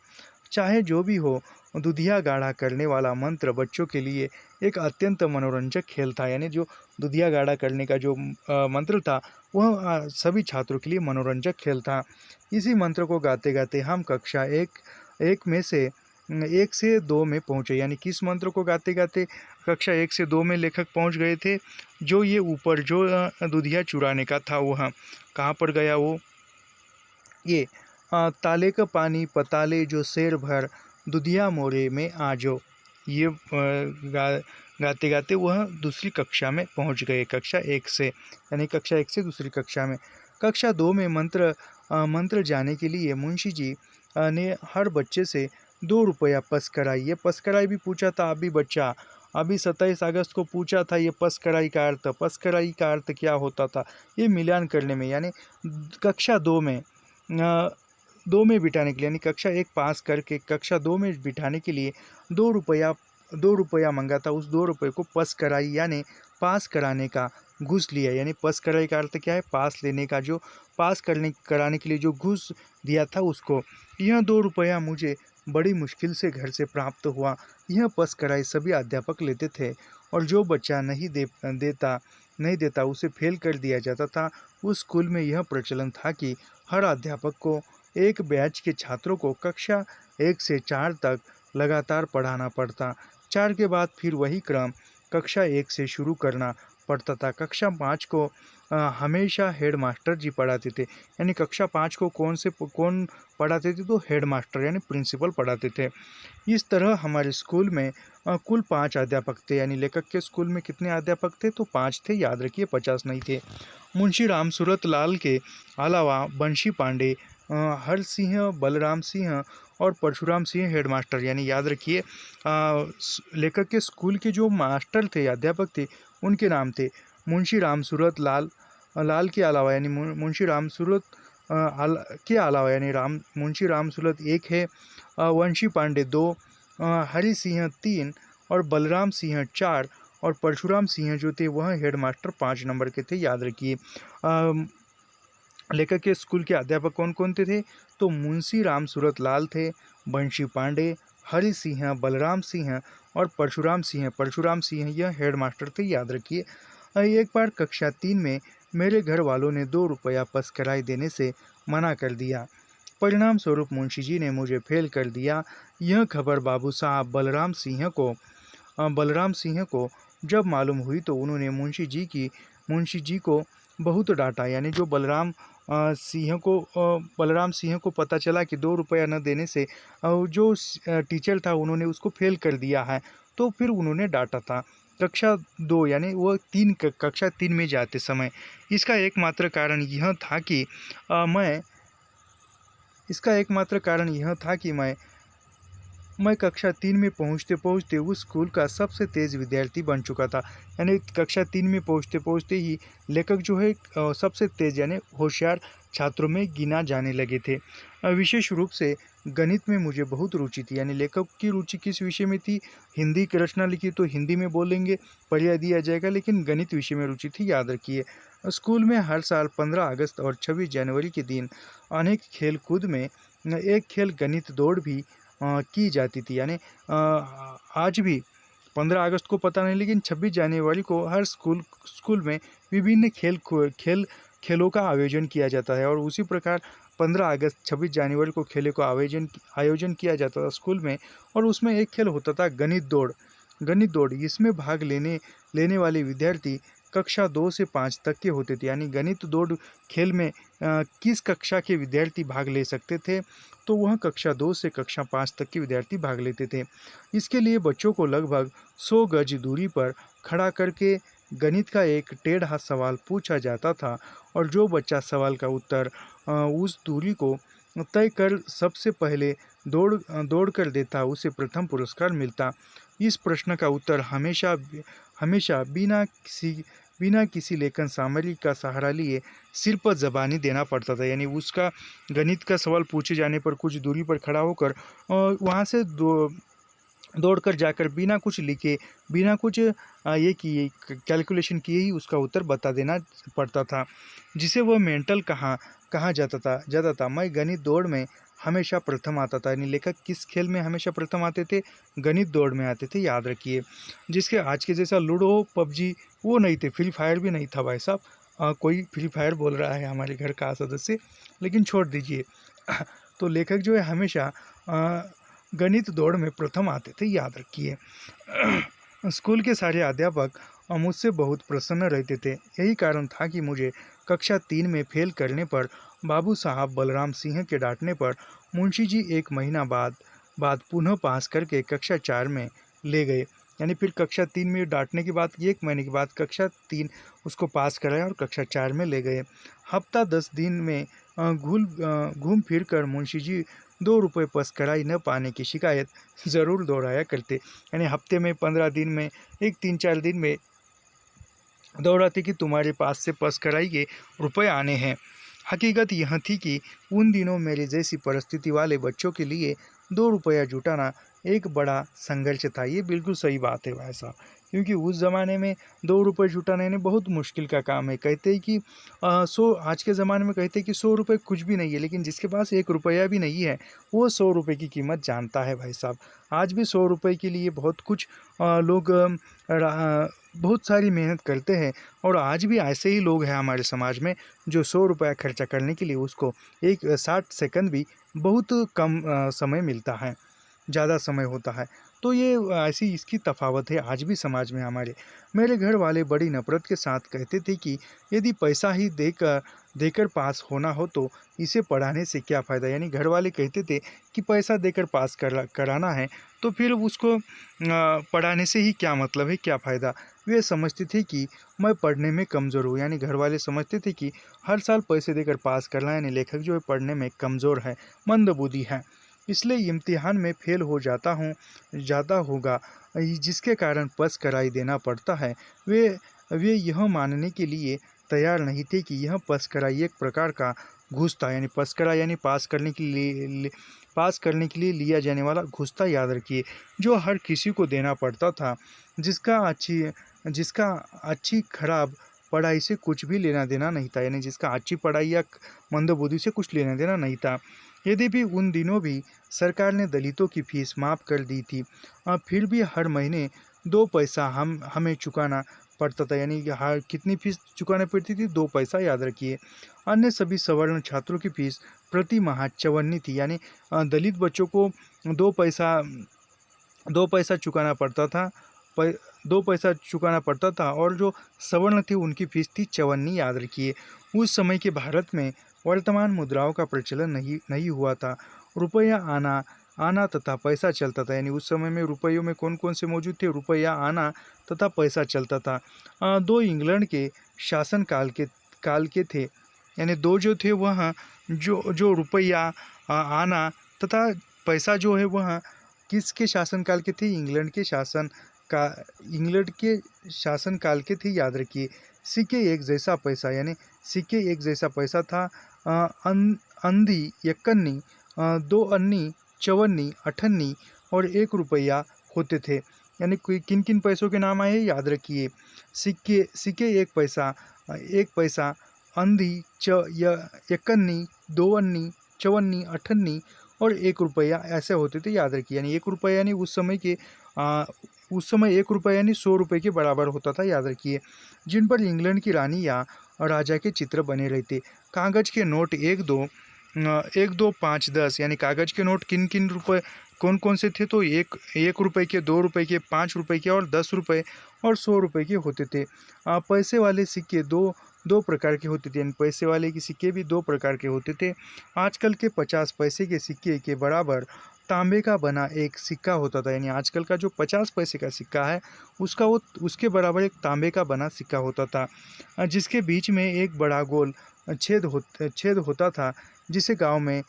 चाहे जो भी हो, दुधिया गाढ़ा करने वाला मंत्र बच्चों के लिए एक अत्यंत मनोरंजक खेल था। यानी जो दुधिया गाढ़ा करने का जो मंत्र था, वह सभी छात्रों के लिए मनोरंजक खेल था। इसी मंत्र को गाते गाते हम कक्षा एक में से 1 से 2 में पहुँचे। यानी किस मंत्र को गाते गाते कक्षा 1 से 2 में लेखक पहुँच गए थे। जो ये ऊपर जो दुधिया चुराने का था, वह कहाँ पर गया, वो ये ताले का पानी पताले जो, शेर भर दुधिया मोरे में आजो। ये गाते गाते वह दूसरी कक्षा में पहुंच गए, कक्षा 1 से। यानी कक्षा 1 से दूसरी कक्षा में। कक्षा 2 में मंत्र जाने के लिए मुंशी जी ने हर बच्चे से 2 रुपया पस कराई। ये पस कराई भी पूछा था। अभी बच्चा अभी 27 अगस्त को पूछा था ये पसकराई का अर्थ, पसकराई का अर्थ क्या होता था, ये मिलान करने में, यानी कक्षा 2 में 2 में बिठाने के लिए, यानी कक्षा 1 पास करके कक्षा 2 में बिठाने के लिए 2 रुपया 2 रुपया मंगा था। उस 2 रुपये को पसकराई यानी पास कराने का घूस लिया, यानी पसकराई का अर्थ क्या है, पास लेने का, जो पास कराने के लिए जो घूस दिया था उसको। यह 2 रुपया मुझे बड़ी मुश्किल से घर से प्राप्त हुआ। यह पसकराई सभी अध्यापक लेते थे और जो बच्चा नहीं देता उसे फेल कर दिया जाता था। उस स्कूल में यह प्रचलन था कि हर अध्यापक को एक बैच के छात्रों को कक्षा 1 से 4 तक लगातार पढ़ाना पड़ता। 4 के बाद फिर वही क्रम कक्षा 1 से शुरू करना पड़ता था। कक्षा 5 को हमेशा हेड मास्टर जी पढ़ाते थे, यानी कक्षा 5 को कौन पढ़ाते थे, तो हेड मास्टर यानी प्रिंसिपल पढ़ाते थे। इस तरह हमारे स्कूल में कुल 5 अध्यापक थे, यानी लेखक के स्कूल में कितने अध्यापक थे, तो 5 थे, याद रखिए, 50 नहीं थे। मुंशी राम सूरत लाल के अलावा बंशी पांडे, हर सिंह, बलराम सिंह और परशुराम सिंह हेडमास्टर, यानी याद रखिए लेखक के स्कूल के जो मास्टर थे, अध्यापक थे, उनके नाम थे मुंशी राम सूरत लाल के अलावा, यानी मुंशी राम सूरत के अलावा, यानी मुंशी राम सूरत 1 है, वंशी पांडे 2, हरि सिंह 3 और बलराम सिंह 4 और परशुराम सिंह जो थे वह हेडमास्टर 5 नंबर के थे, याद रखिए। लेखक के स्कूल के अध्यापक कौन कौन थे, तो मुंशी राम सूरत लाल थे, बंशी पांडे, हरि सिंह, बलराम सिंह और परशुराम सिंह यह हेडमास्टर थे, याद रखिए। एक बार कक्षा 3 में मेरे घर वालों ने 2 रुपया पसकराई देने से मना कर दिया। परिणाम स्वरूप मुंशी जी ने मुझे फेल कर दिया। यह खबर बाबू साहब बलराम सिंह को जब मालूम हुई तो उन्होंने मुंशी जी को बहुत डांटा, यानी जो बलराम सिंह को पता चला कि 2 रुपया न देने से जो टीचर था उन्होंने उसको फेल कर दिया है, तो फिर उन्होंने डांटा था। कक्षा 2 यानी वो कक्षा 3 में जाते समय। इसका एकमात्र कारण यह था कि मैं कक्षा 3 में पहुंचते पहुंचते उस स्कूल का सबसे तेज़ विद्यार्थी बन चुका था। यानी कक्षा 3 में पहुंचते पहुंचते ही लेखक जो है सबसे तेज़ यानी होशियार छात्रों में गिना जाने लगे थे। विशेष रूप से गणित में मुझे बहुत रुचि थी, यानी लेखक की रुचि किस विषय में थी, हिंदी की रचना लिखी तो हिंदी में बोलेंगे, पर्याय दिया जाएगा, लेकिन गणित विषय में रुचि थी, याद रखिए। स्कूल में हर साल 15 अगस्त और 26 जनवरी के दिन अनेक खेल कूद में एक खेल गणित दौड़ भी की जाती थी, यानी आज भी 15 अगस्त को पता नहीं, लेकिन 26 जनवरी को हर स्कूल में विभिन्न खेलों का आयोजन किया जाता है। और उसी प्रकार 15 अगस्त 26 जनवरी को खेलों का आयोजन किया जाता था स्कूल में, और उसमें एक खेल होता था गणित दौड़। इसमें भाग लेने वाले विद्यार्थी कक्षा 2 से 5 तक के होते थे, यानी गणित दौड़ खेल में किस कक्षा के विद्यार्थी भाग ले सकते थे, तो वह कक्षा 2 से कक्षा 5 तक के विद्यार्थी भाग लेते थे। इसके लिए बच्चों को लगभग 100 गज दूरी पर खड़ा करके गणित का एक टेढ़ा सवाल पूछा जाता था, और जो बच्चा सवाल का उत्तर उस दूरी को तय कर सबसे पहले दौड़ कर देता उसे प्रथम पुरस्कार मिलता। इस प्रश्न का उत्तर हमेशा बिना किसी लेखन सामग्री का सहारा लिए सिर्फ ज़बानी देना पड़ता था, यानी उसका गणित का सवाल पूछे जाने पर कुछ दूरी पर खड़ा होकर वहाँ से दौड़कर जाकर बिना कुछ लिखे, बिना कुछ ये किए कैलकुलेशन किए ही उसका उत्तर बता देना पड़ता था, जिसे वह मेंटल कहा जाता था। मैं गणित दौड़ में हमेशा प्रथम आता था, यानी लेखक किस खेल में हमेशा प्रथम आते थे, गणित दौड़ में आते थे, याद रखिए। जिसके आज के जैसा लूडो पबजी वो नहीं थे, फ्री फायर भी नहीं था भाई साहब। कोई फ्री फायर बोल रहा है हमारे घर का सदस्य, लेकिन छोड़ दीजिए। तो लेखक जो है हमेशा गणित दौड़ में प्रथम आते थे, याद रखिए। स्कूल के सारे अध्यापक मुझसे बहुत प्रसन्न रहते थे। यही कारण था कि मुझे कक्षा 3 में फेल करने पर बाबू साहब बलराम सिंह के डांटने पर मुंशी जी 1 महीना बाद पुनः पास करके कक्षा 4 में ले गए। यानी फिर कक्षा 3 में डांटने के बाद 1 महीने के बाद कक्षा 3 उसको पास कराया और कक्षा 4 में ले गए। हफ्ता 10 दिन में घूम फिर कर मुंशी जी ₹2 पसकराई न पाने की शिकायत ज़रूर दोहराया करते। यानी हफ्ते में 15 दिन में, एक 3-4 दिन में दोहराते कि तुम्हारे पास से पसकराई के रुपए आने हैं। हकीकत यह थी कि उन दिनों मेरे जैसी परिस्थिति वाले बच्चों के लिए ₹2 जुटाना एक बड़ा संघर्ष था। ये बिल्कुल सही बात है भाई साहब, क्योंकि उस ज़माने में ₹2 जुटाना यानी बहुत मुश्किल का काम है। कहते हैं कि आज के ज़माने में कहते हैं कि ₹100 कुछ भी नहीं है, लेकिन जिसके पास ₹1 भी नहीं है, वो ₹100 की कीमत जानता है भाई साहब। आज भी ₹100 के लिए बहुत कुछ लोग बहुत सारी मेहनत करते हैं, और आज भी ऐसे ही लोग हैं हमारे समाज में जो ₹100 खर्चा करने के लिए उसको 60 सेकंड भी बहुत कम समय मिलता है, ज़्यादा समय होता है। तो ये ऐसी इसकी तफ़ावत है आज भी समाज में हमारे। मेरे घर वाले बड़ी नफ़रत के साथ कहते थे कि यदि पैसा ही देकर देकर पास होना हो तो इसे पढ़ाने से क्या फ़ायदा। यानी घर वाले कहते थे कि पैसा देकर पास कराना है तो फिर उसको पढ़ाने से ही क्या मतलब है, क्या फ़ायदा। वे समझते थे कि मैं पढ़ने में कमज़ोर हूँ। यानी घर वाले समझते थे कि हर साल पैसे देकर पास करना, यानी लेखक जो है पढ़ने में कमज़ोर है, मंदबुद्धि है, इसलिए इम्तिहान में फेल हो जाता होगा, जिसके कारण पस कराई देना पड़ता है। वे वे यह मानने के लिए तैयार नहीं थे कि यह पस कराई एक प्रकार का घूस था। यानी पस कराई यानी पास करने के लिए लिया जाने वाला घूस था, याद रखिए, जो हर किसी को देना पड़ता था, जिसका अच्छी जिसका अच्छी खराब पढ़ाई से कुछ भी लेना देना नहीं था। यानी जिसका अच्छी पढ़ाई या मंदबुद्धि से कुछ लेना देना नहीं था। यद्यपि उन दिनों भी सरकार ने दलितों की फीस माफ़ कर दी थी, फिर भी हर महीने 2 पैसा हमें चुकाना पड़ता था। यानी कि हर कितनी फीस चुकानी पड़ती थी, 2 पैसा, याद रखिए। अन्य सभी सवर्ण छात्रों की फीस प्रति माह 54 थी। यानी दलित बच्चों को 2 पैसा 2 पैसा चुकाना पड़ता था। पै 2 पैसा चुकाना पड़ता था, और जो सवर्ण थे उनकी फीस थी 54, याद रखिए। उस समय के भारत में वर्तमान मुद्राओं का प्रचलन नहीं नहीं हुआ था। रुपया आना आना तथा पैसा चलता था। यानी उस समय में रुपयों में कौन कौन से मौजूद थे, रुपया आना तथा पैसा चलता था। दो इंग्लैंड के शासन काल के थे। यानी दो जो थे वह जो जो रुपया आना तथा पैसा जो है वह किसके शासनकाल के थे, का इंग्लैंड के शासनकाल के थे, याद रखिए। सिक्के एक जैसा पैसा, यानी सिक्के एक जैसा पैसा था। अंधी यक्कन्नी, 2 अन्नी, 54, 58 और 1 रुपया होते थे। यानी किन किन पैसों के नाम आए याद रखिए। सिक्के 1 पैसा, 1 पैसा, अंधी, यक्कन्नी, 2 अन्नी, 54, 58 और 1 रुपया ऐसे होते थे, याद रखिए। यानी 1 रुपया यानी उस समय 1 रुपया यानी 100 रुपये के बराबर होता था, याद रखिए, जिन पर इंग्लैंड की रानी या राजा के चित्र बने रहते। कागज के नोट 1, 2, 5, 10, यानी कागज के नोट किन किन रुपए कौन कौन से थे, तो 1 रुपये के, 2 रुपये के, 5 रुपये के और 10 रुपये और 100 रुपये के होते थे। पैसे वाले सिक्के दो प्रकार के होते थे। यानी पैसे वाले के सिक्के भी 2 प्रकार के होते थे। आजकल के 50 पैसे के सिक्के के बराबर तांबे का बना एक सिक्का होता था। यानी आजकल का जो 50 पैसे का सिक्का है उसके बराबर एक तांबे का बना सिक्का होता था, जिसके बीच में एक बड़ा गोल छेद होता था, जिसे गांव में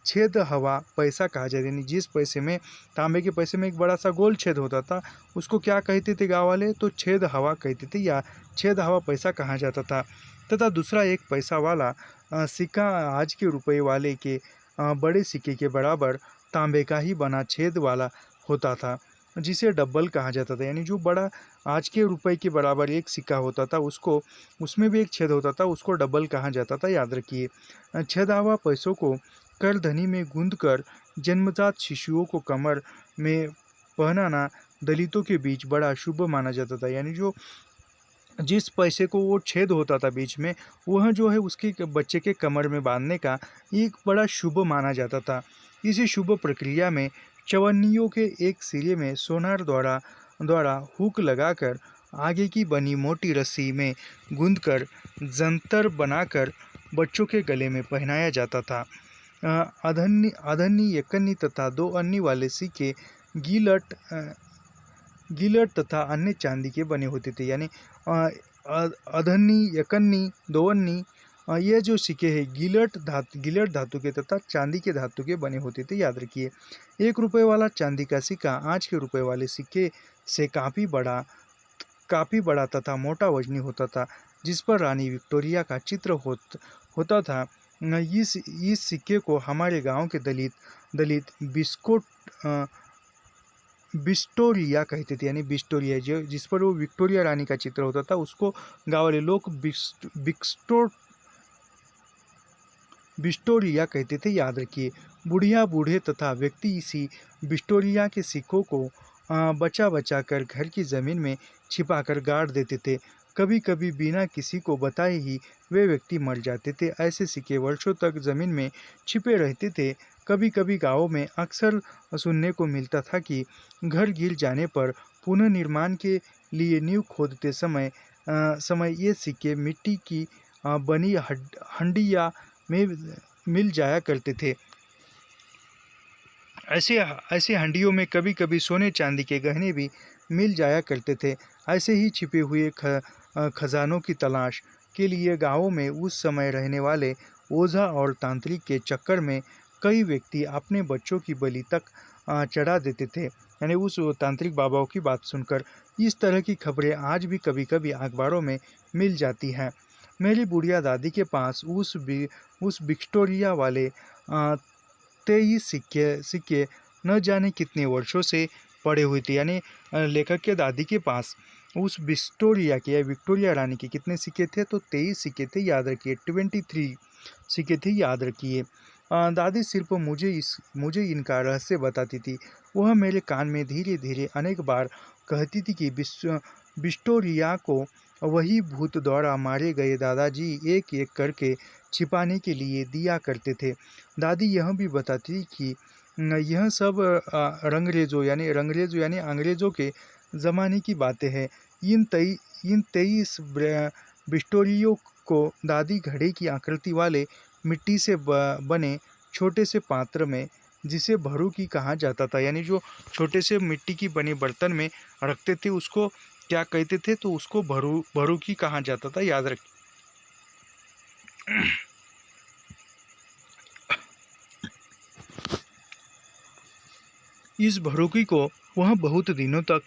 छेद हवा पैसा कहा जाता है। यानी जिस पैसे में, तांबे के पैसे में एक बड़ा सा गोल छेद होता था, उसको क्या कहते थे गांव वाले, तो छेद हवा कहते थे, या छेद हवा पैसा कहा जाता था। तथा दूसरा 1 पैसा वाला सिक्का आज के रुपये वाले के बड़े सिक्के के बराबर तांबे का ही बना छेद वाला होता था, जिसे डब्बल कहा जाता था। यानी जो बड़ा आज के रुपए के बराबर एक सिक्का होता था, उसमें भी एक छेद होता था, उसको डबल कहा जाता था, याद रखिए। छेदावा पैसों को करधनी में गूंथकर जन्मजात शिशुओं को कमर में पहनाना दलितों के बीच बड़ा शुभ माना जाता था। यानी जो जिस पैसे को वो छेद होता था बीच में, वह जो है उसके बच्चे के कमर में बांधने का एक बड़ा शुभ माना जाता था। इसी शुभ प्रक्रिया में चवन्नियों के एक सिरे में सोनार द्वारा द्वारा हुक लगाकर आगे की बनी मोटी रस्सी में गूंथकर जंतर बनाकर बच्चों के गले में पहनाया जाता था। अधन्नी, यक्कन्नी तथा 2 अन्नी वाले सिक्के गिलट तथा अन्य चांदी के बने होते थे। यानी अधन्नी, यकन्नी, 2 अन्नी, ये जो सिक्के हैं गिलट धातु के तथा चांदी के धातु के बने होते थे, याद रखिए। 1 रुपये वाला चांदी का सिक्का आज के रुपए वाले सिक्के से काफ़ी बड़ा तथा मोटा वजनी होता था, जिस पर रानी विक्टोरिया का चित्र होता था। इस सिक्के को हमारे गांव के दलित दलित बिस्कोट अ, बिस्टोरिया कहते थे, यानी बिस्टोरिया जो जिस पर वो विक्टोरिया रानी का चित्र होता था, उसको गाँव वाले लोग बिस्टोरिया कहते थे, याद रखिए। बुढ़िया बूढ़े तथा व्यक्ति इसी बिस्टोरिया के सिक्कों को बचा बचा कर घर की ज़मीन में छिपा कर गाड़ देते थे। कभी कभी बिना किसी को बताए ही वे व्यक्ति मर जाते थे। ऐसे सिक्के वर्षों तक ज़मीन में छिपे रहते थे। कभी कभी गाँव में अक्सर सुनने को मिलता था कि घर गिर जाने पर पुनर्निर्माण के लिए नींव खोदते समय ये सिक्के मिट्टी की बनी हंडिया में मिल जाया करते थे। ऐसे ऐसे हंडियों में कभी कभी सोने चांदी के गहने भी मिल जाया करते थे। ऐसे ही छिपे हुए खजानों की तलाश के लिए गांवों में उस समय रहने वाले ओझा और तांत्रिक के चक्कर में कई व्यक्ति अपने बच्चों की बलि तक चढ़ा देते थे, यानी उस तांत्रिक बाबाओं की बात सुनकर। इस तरह की खबरें आज भी कभी कभी अखबारों में मिल जाती हैं। मेरी बुढ़िया दादी के पास उस विक्टोरिया वाले 23 सिक्के न जाने कितने वर्षों से पड़े हुए थे, यानी लेखक के दादी के पास उस विक्टोरिया के या विक्टोरिया रानी के कितने सिक्के थे, तो 23 सिक्के थे, याद रखिए। 23 सिक्के थे, याद रखिए। दादी सिर्फ मुझे इनका रहस्य बताती थी। वह मेरे कान में धीरे धीरे अनेक बार कहती थी कि विक्टोरिया को वही भूत द्वारा मारे गए दादाजी एक एक करके छिपाने के लिए दिया करते थे। दादी यह भी बताती कि यह सब रंगरेजों यानी अंग्रेज़ों के ज़माने की बातें हैं। इन 23 बिस्टोरियों को दादी घड़े की आकृति वाले मिट्टी से बने छोटे से पात्र में, जिसे भरूकी कहा जाता था, यानी जो छोटे से मिट्टी की बने बर्तन में रखते थे, उसको क्या कहते थे, तो उसको भरूकी कहा जाता था, याद रखिए। इस भरोकी को वह बहुत दिनों तक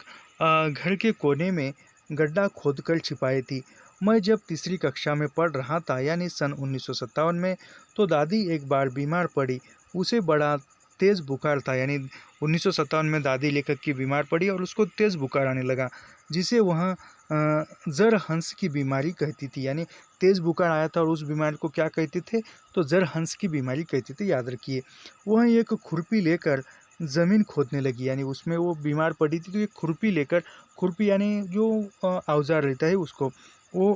घर के कोने में गड्ढा खोदकर छिपाई थी। मैं जब तीसरी कक्षा में पढ़ रहा था, यानी सन 1957 में, तो दादी एक बार बीमार पड़ी। उसे बड़ा तेज़ बुखार था, यानी 1957 में दादी लेखक की बीमार पड़ी और उसको तेज़ बुखार आने लगा, जिसे वह जर हंस की बीमारी कहती थी, यानी तेज़ बुखार आया था और उस बीमारी को क्या कहते थे, तो जर हंस की बीमारी कहते थे, याद रखिए। वह एक खुरपी लेकर ज़मीन खोदने लगी, यानी उसमें वो बीमार पड़ी थी, तो ये खुरपी यानी जो औजार रहता है, उसको वो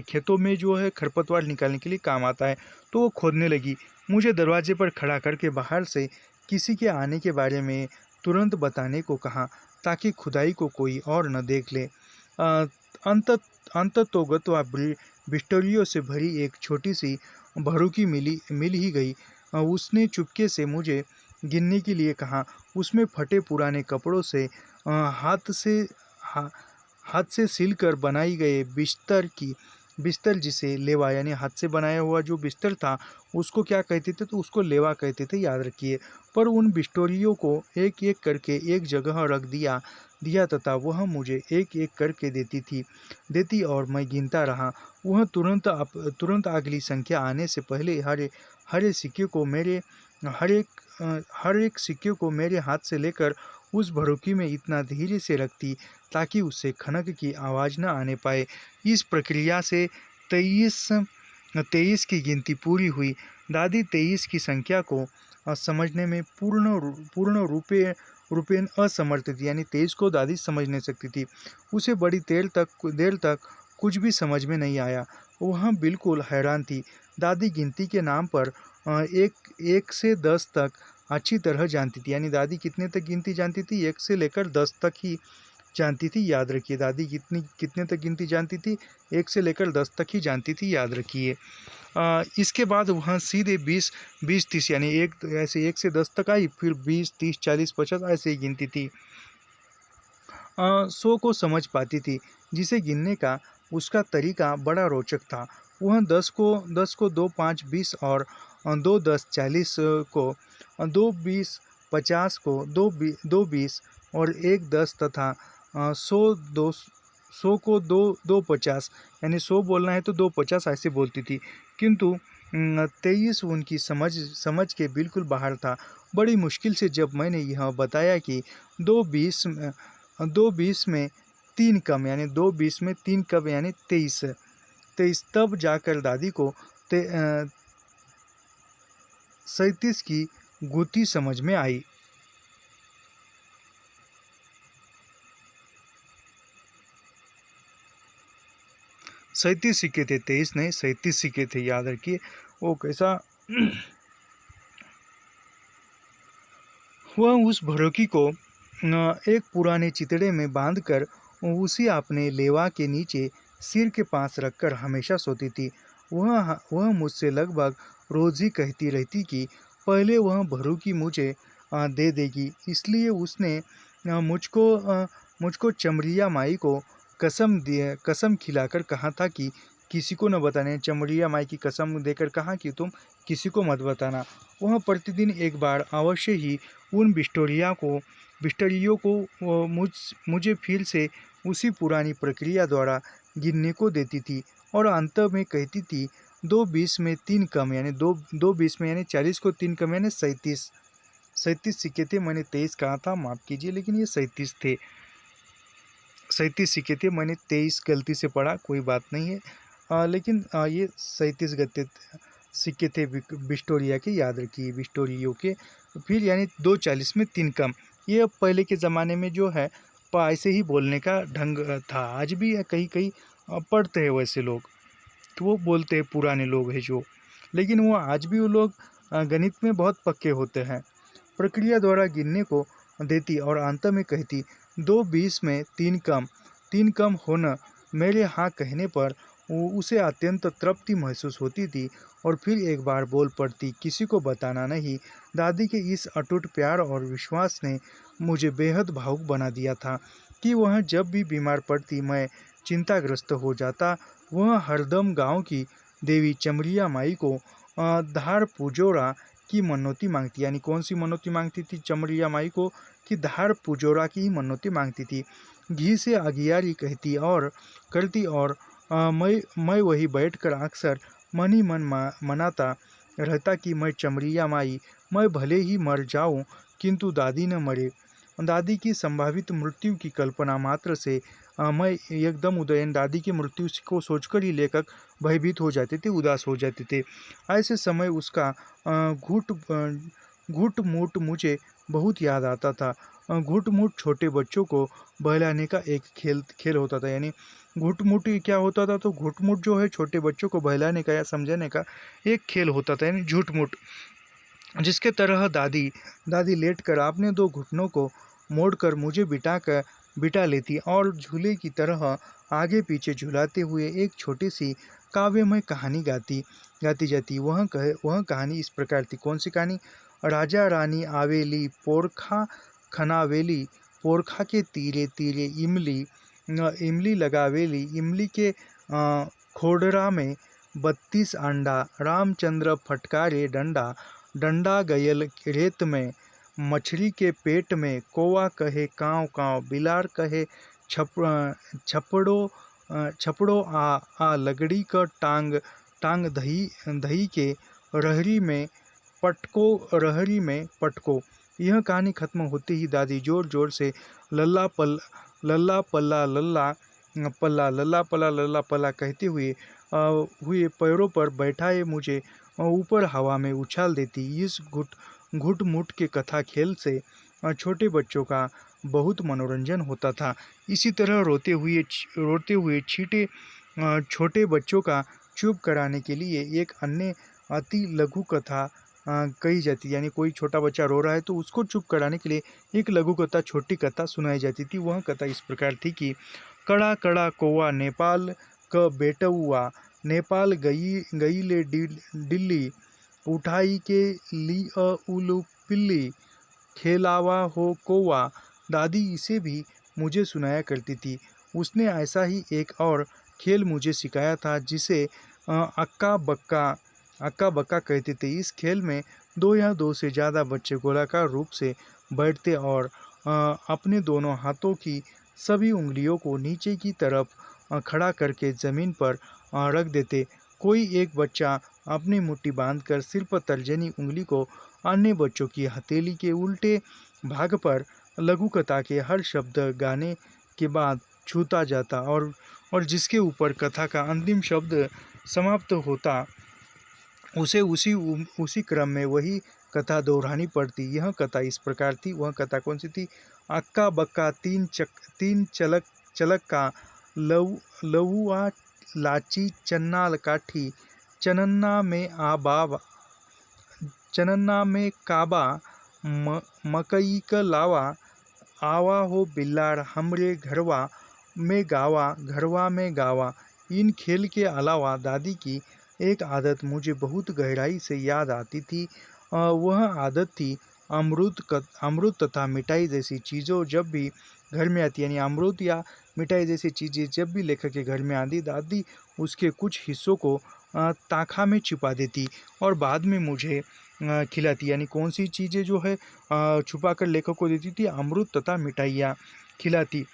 खेतों में जो है खरपतवार निकालने के लिए काम आता है, तो वो खोदने लगी। मुझे दरवाजे पर खड़ा करके बाहर से किसी के आने के बारे में तुरंत बताने को कहा, ताकि खुदाई को कोई और न देख ले। अ, अंत अंततोगत्वा बिस्टरियों से भरी एक छोटी सी भरूकी मिल ही गई। उसने चुपके से मुझे गिनने के लिए कहा। उसमें फटे पुराने कपड़ों से हाथ से हा, हाथ से सिलकर बनाई गए बिस्तर जिसे लेवा, यानी हाथ से बनाया हुआ जो बिस्तर था, उसको क्या कहते थे, तो उसको लेवा कहते थे, याद रखिए। पर उन बिस्टोरियों को एक एक करके एक जगह रख दिया दिया तथा वह मुझे एक एक करके देती और मैं गिनता रहा। वह तुरंत अगली संख्या आने से पहले हर एक सिक्के को मेरे हर एक सिक्के को मेरे हाथ से लेकर उस भरोकी में इतना धीरे से रखती ताकि उससे खनक की आवाज़ न आने पाए। इस प्रक्रिया से 23 की गिनती पूरी हुई। दादी 23 की संख्या को समझने में पूर्ण रूपेण असमर्थ थी, यानी 23 को दादी समझ नहीं सकती थी। उसे बड़ी देर तक कुछ भी समझ में नहीं आया। वह बिल्कुल हैरान थी। दादी गिनती के नाम पर एक से 10 तक अच्छी तरह जानती थी, यानी दादी कितने तक गिनती जानती थी, 1 से लेकर 10 तक ही जानती थी, याद रखिए। दादी कितने तक गिनती जानती थी, 1 से लेकर 10 तक ही जानती थी, याद रखिए। इसके बाद वहाँ सीधे 20 30 यानी ऐसे 1 से 10 तक आई, फिर 20 30 40 50 ऐसे ही गिनती थी। 100 को समझ पाती थी, जिसे गिनने का उसका तरीका बड़ा रोचक था। वह 10 को 2 5 20 और 2 10 40 को 2 20 50 को 2 20 और 1 10 तथा 100 को 2 2 50, यानी 100 बोलना है तो 2 50 ऐसे बोलती थी। किंतु 23 उनकी समझ के बिल्कुल बाहर था। बड़ी मुश्किल से जब मैंने यह बताया कि 2 20 में 3 कम, यानी 2 20 में 3 कम यानी 23, तब जाकर दादी को 37 की गुत्थी समझ में आई। 37 सिक्के थे, 23 नहीं 37 सिक्के थे, याद रखिए। वो कैसा वह उस भरोकी को एक पुराने चितड़े में बांधकर उसी अपने लेवा के नीचे सिर के पास रखकर हमेशा सोती थी। वह मुझसे लगभग रोज ही कहती रहती कि पहले वह भरोकी मुझे दे देगी। इसलिए उसने मुझको चमरिया माई को कसम खिलाकर कहा था कि किसी को न बताने। चमरिया माई की कसम देकर कहा कि तुम किसी को मत बताना। वह प्रतिदिन एक बार अवश्य ही उन बिस्टरियों को मुझे फिर से उसी पुरानी प्रक्रिया द्वारा गिनने को देती थी और अंत में कहती थी 2 20 में 3 कम, यानी 2 20 में यानी 40 को 3 कम यानी 37 सिक्के थे। मैंने 23 कहा था, माफ़ कीजिए, लेकिन ये 37 थे। 37 सिक्के थे, मैंने 23 गलती से पढ़ा, कोई बात नहीं है। लेकिन ये 37 गत्ते सिक्के थे विक्टोरिया के, याद रखिए, विक्टोरियो के। फिर यानी 2 40 में 3 कम, ये अब पहले के ज़माने में जो है ऐसे ही बोलने का ढंग था। आज भी कहीं कहीं पढ़ते हैं वैसे लोग, तो वो बोलते हैं पुराने लोग हैं जो, लेकिन वो आज भी वो लोग गणित में बहुत पक्के होते हैं। प्रक्रिया द्वारा गिनने को देती और अंत में कहती 2 20 में 3 कम होना। मेरे हाँ कहने पर उसे अत्यंत तृप्ति महसूस होती थी और फिर एक बार बोल पड़ती, किसी को बताना नहीं। दादी के इस अटूट प्यार और विश्वास ने मुझे बेहद भावुक बना दिया था कि वह जब भी बीमार पड़ती मैं चिंताग्रस्त हो जाता। वह हरदम गांव की देवी चमरिया माई को धार पुजोरा की मनौती मांगती, यानी कौन सी मनौती मांगती थी चमरिया माई को, कि धार पुजोरा की ही मनौती मांगती थी। घी से अगियारी कहती और करती और मैं वही बैठकर अक्सर मन ही मन मनाता रहता कि मैं चमरिया माई, मैं भले ही मर जाऊं किंतु दादी न मरे। दादी की संभावित मृत्यु की कल्पना मात्र से मैं एकदम उदयन दादी की मृत्यु को सोचकर ही लेखक भयभीत हो जाते थे, उदास हो जाते थे। ऐसे समय उसका घुट मुट मुझे बहुत याद आता था। घुट मुट छोटे बच्चों को बहलाने का एक खेल होता था, यानी घुट मुट क्या होता था, तो घुट मुट जो है छोटे बच्चों को बहलाने का या समझाने का एक खेल होता था, यानी झूठ मुट, जिसके तरह दादी लेटकर अपने 2 घुटनों को मोड़कर मुझे बिठा लेती और झूले की तरह आगे पीछे झुलाते हुए एक छोटी सी काव्यमय कहानी गाती जाती। वह कहानी इस प्रकार थी। कौन सी कहानी? राजा रानी आवेली पोरखा खनावेली, पोरखा के तीरे तीरे इमली लगावेली, इमली के खोडरा में 32 अंडा, रामचंद्र फटकारे डंडा, डंडा गयल रेत में, मछली के पेट में, कौवा कहे काँव काँव, बिलार कहे छपड़ो आ लगड़ी का टांग दही के रहरी में पटको। यह कहानी खत्म होते ही दादी जोर जोर से लल्ला लल्ला पल्ला लल्ला पल्ला कहते हुए पैरों पर बैठाए मुझे ऊपर हवा में उछाल देती। इस घुट मुट के कथा खेल से छोटे बच्चों का बहुत मनोरंजन होता था। इसी तरह रोते हुए छोटे बच्चों का चुप कराने के लिए एक अन्य अति लघु कथा कही जाती, यानी कोई छोटा बच्चा रो रहा है तो उसको चुप कराने के लिए एक लघु कथा, छोटी कथा सुनाई जाती थी। वह कथा इस प्रकार थी कि कड़ा कड़ा कौवा नेपाल क बेटउआ, नेपाल गई ले दिल्ली, उठाई के ली उलू पिल्ली, खेलावा हो कौवा। दादी इसे भी मुझे सुनाया करती थी। उसने ऐसा ही एक और खेल मुझे सिखाया था जिसे अक्का बक्का कहते थे। इस खेल में दो या दो से ज़्यादा बच्चे गोलाकार रूप से बैठते और अपने दोनों हाथों की सभी उंगलियों को नीचे की तरफ खड़ा करके ज़मीन पर रख देते। कोई एक बच्चा अपनी मुट्ठी बांधकर सिर्फ तर्जनी उंगली को अन्य बच्चों की हथेली के उल्टे भाग पर लघु कथा के हर शब्द गाने के बाद छूता जाता और जिसके ऊपर कथा का अंतिम शब्द समाप्त होता उसे उसी क्रम में वही कथा दोहरानी पड़ती। यह कथा इस प्रकार थी। वह कथा कौन सी थी? अक्का बक्का तीन चलक चलक का लवुआ लाची चन्ना काठी चनन्ना में काबा मकई क लावा आवा हो बिल्लार हमरे घरवा में गावा। इन खेल के अलावा दादी की एक आदत मुझे बहुत गहराई से याद आती थी। वह आदत थी अमृत तथा मिठाई जैसी चीज़ों जब भी घर में आती, यानी अमृत या मिठाई जैसी चीज़ें जब भी लेखक के घर में आती, दादी उसके कुछ हिस्सों को ताखा में छिपा देती और बाद में मुझे खिलाती। यानी कौन सी चीज़ें जो है छुपा कर लेखक को देती थी? अमृत तथा मिठाइयाँ खिलाती।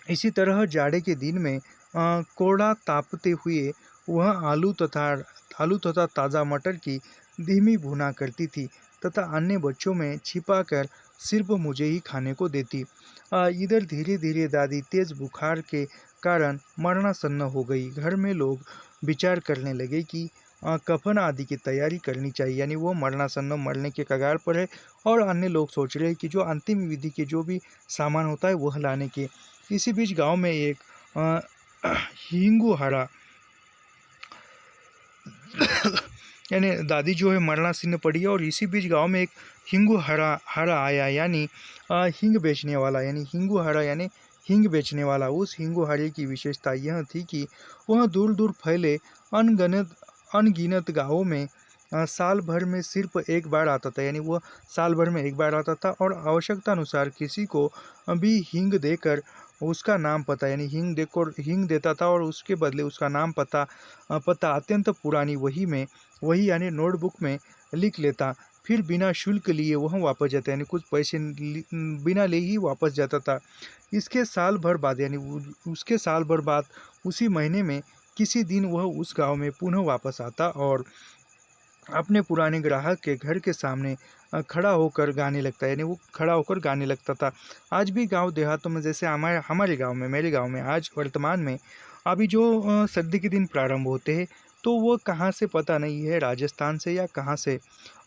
इसी तरह जाड़े के दिन में कोड़ा तापते हुए वह आलू तथा ताज़ा मटर की धीमी भुना करती थी तथा अन्य बच्चों में छिपाकर सिर्फ मुझे ही खाने को देती। इधर धीरे धीरे दादी तेज बुखार के कारण मरणासन्न हो गई। घर में लोग विचार करने लगे कि कफन आदि की तैयारी करनी चाहिए, यानी वो मरणासन्न मरने के कगार पर है। और अन्य लोग सोच रहे हैं कि जो अंतिम विधि के जो भी सामान होता है वह लाने के। इसी बीच गांव में एक हिंगू हरा यानी दादी जो है मरणासीन पड़ी है और इसी बीच गांव में एक हिंगू हरा आया, यानी हिंग बेचने वाला, यानी हिंगू हरा यानी हिंग बेचने वाला। उस हिंगू हरे की विशेषता यह थी कि वह दूर दूर फैले अनगिनत गांवों में साल भर में सिर्फ एक बार आता था। यानी वह साल भर में एक बार आता था और आवश्यकता अनुसार किसी को भी हिंग देकर उसका नाम पता, यानी हिंग देकर हिंग देता था और उसके बदले उसका नाम पता अत्यंत पुरानी वही यानी नोटबुक में लिख लेता। फिर बिना शुल्क लिए वह वापस जाता, यानी कुछ पैसे बिना ले ही वापस जाता था। इसके साल भर बाद, यानी उसके साल भर बाद उसी महीने में किसी दिन वह उस गांव में पुनः वापस आता और अपने पुराने ग्राहक के घर के सामने खड़ा होकर गाने लगता है, यानी वो खड़ा होकर गाने लगता था। आज भी गांव देहातों में, जैसे हमारे गांव में, मेरे गांव में आज वर्तमान में अभी जो सर्दी के दिन प्रारंभ होते हैं तो वो कहाँ से पता नहीं है, राजस्थान से या कहाँ से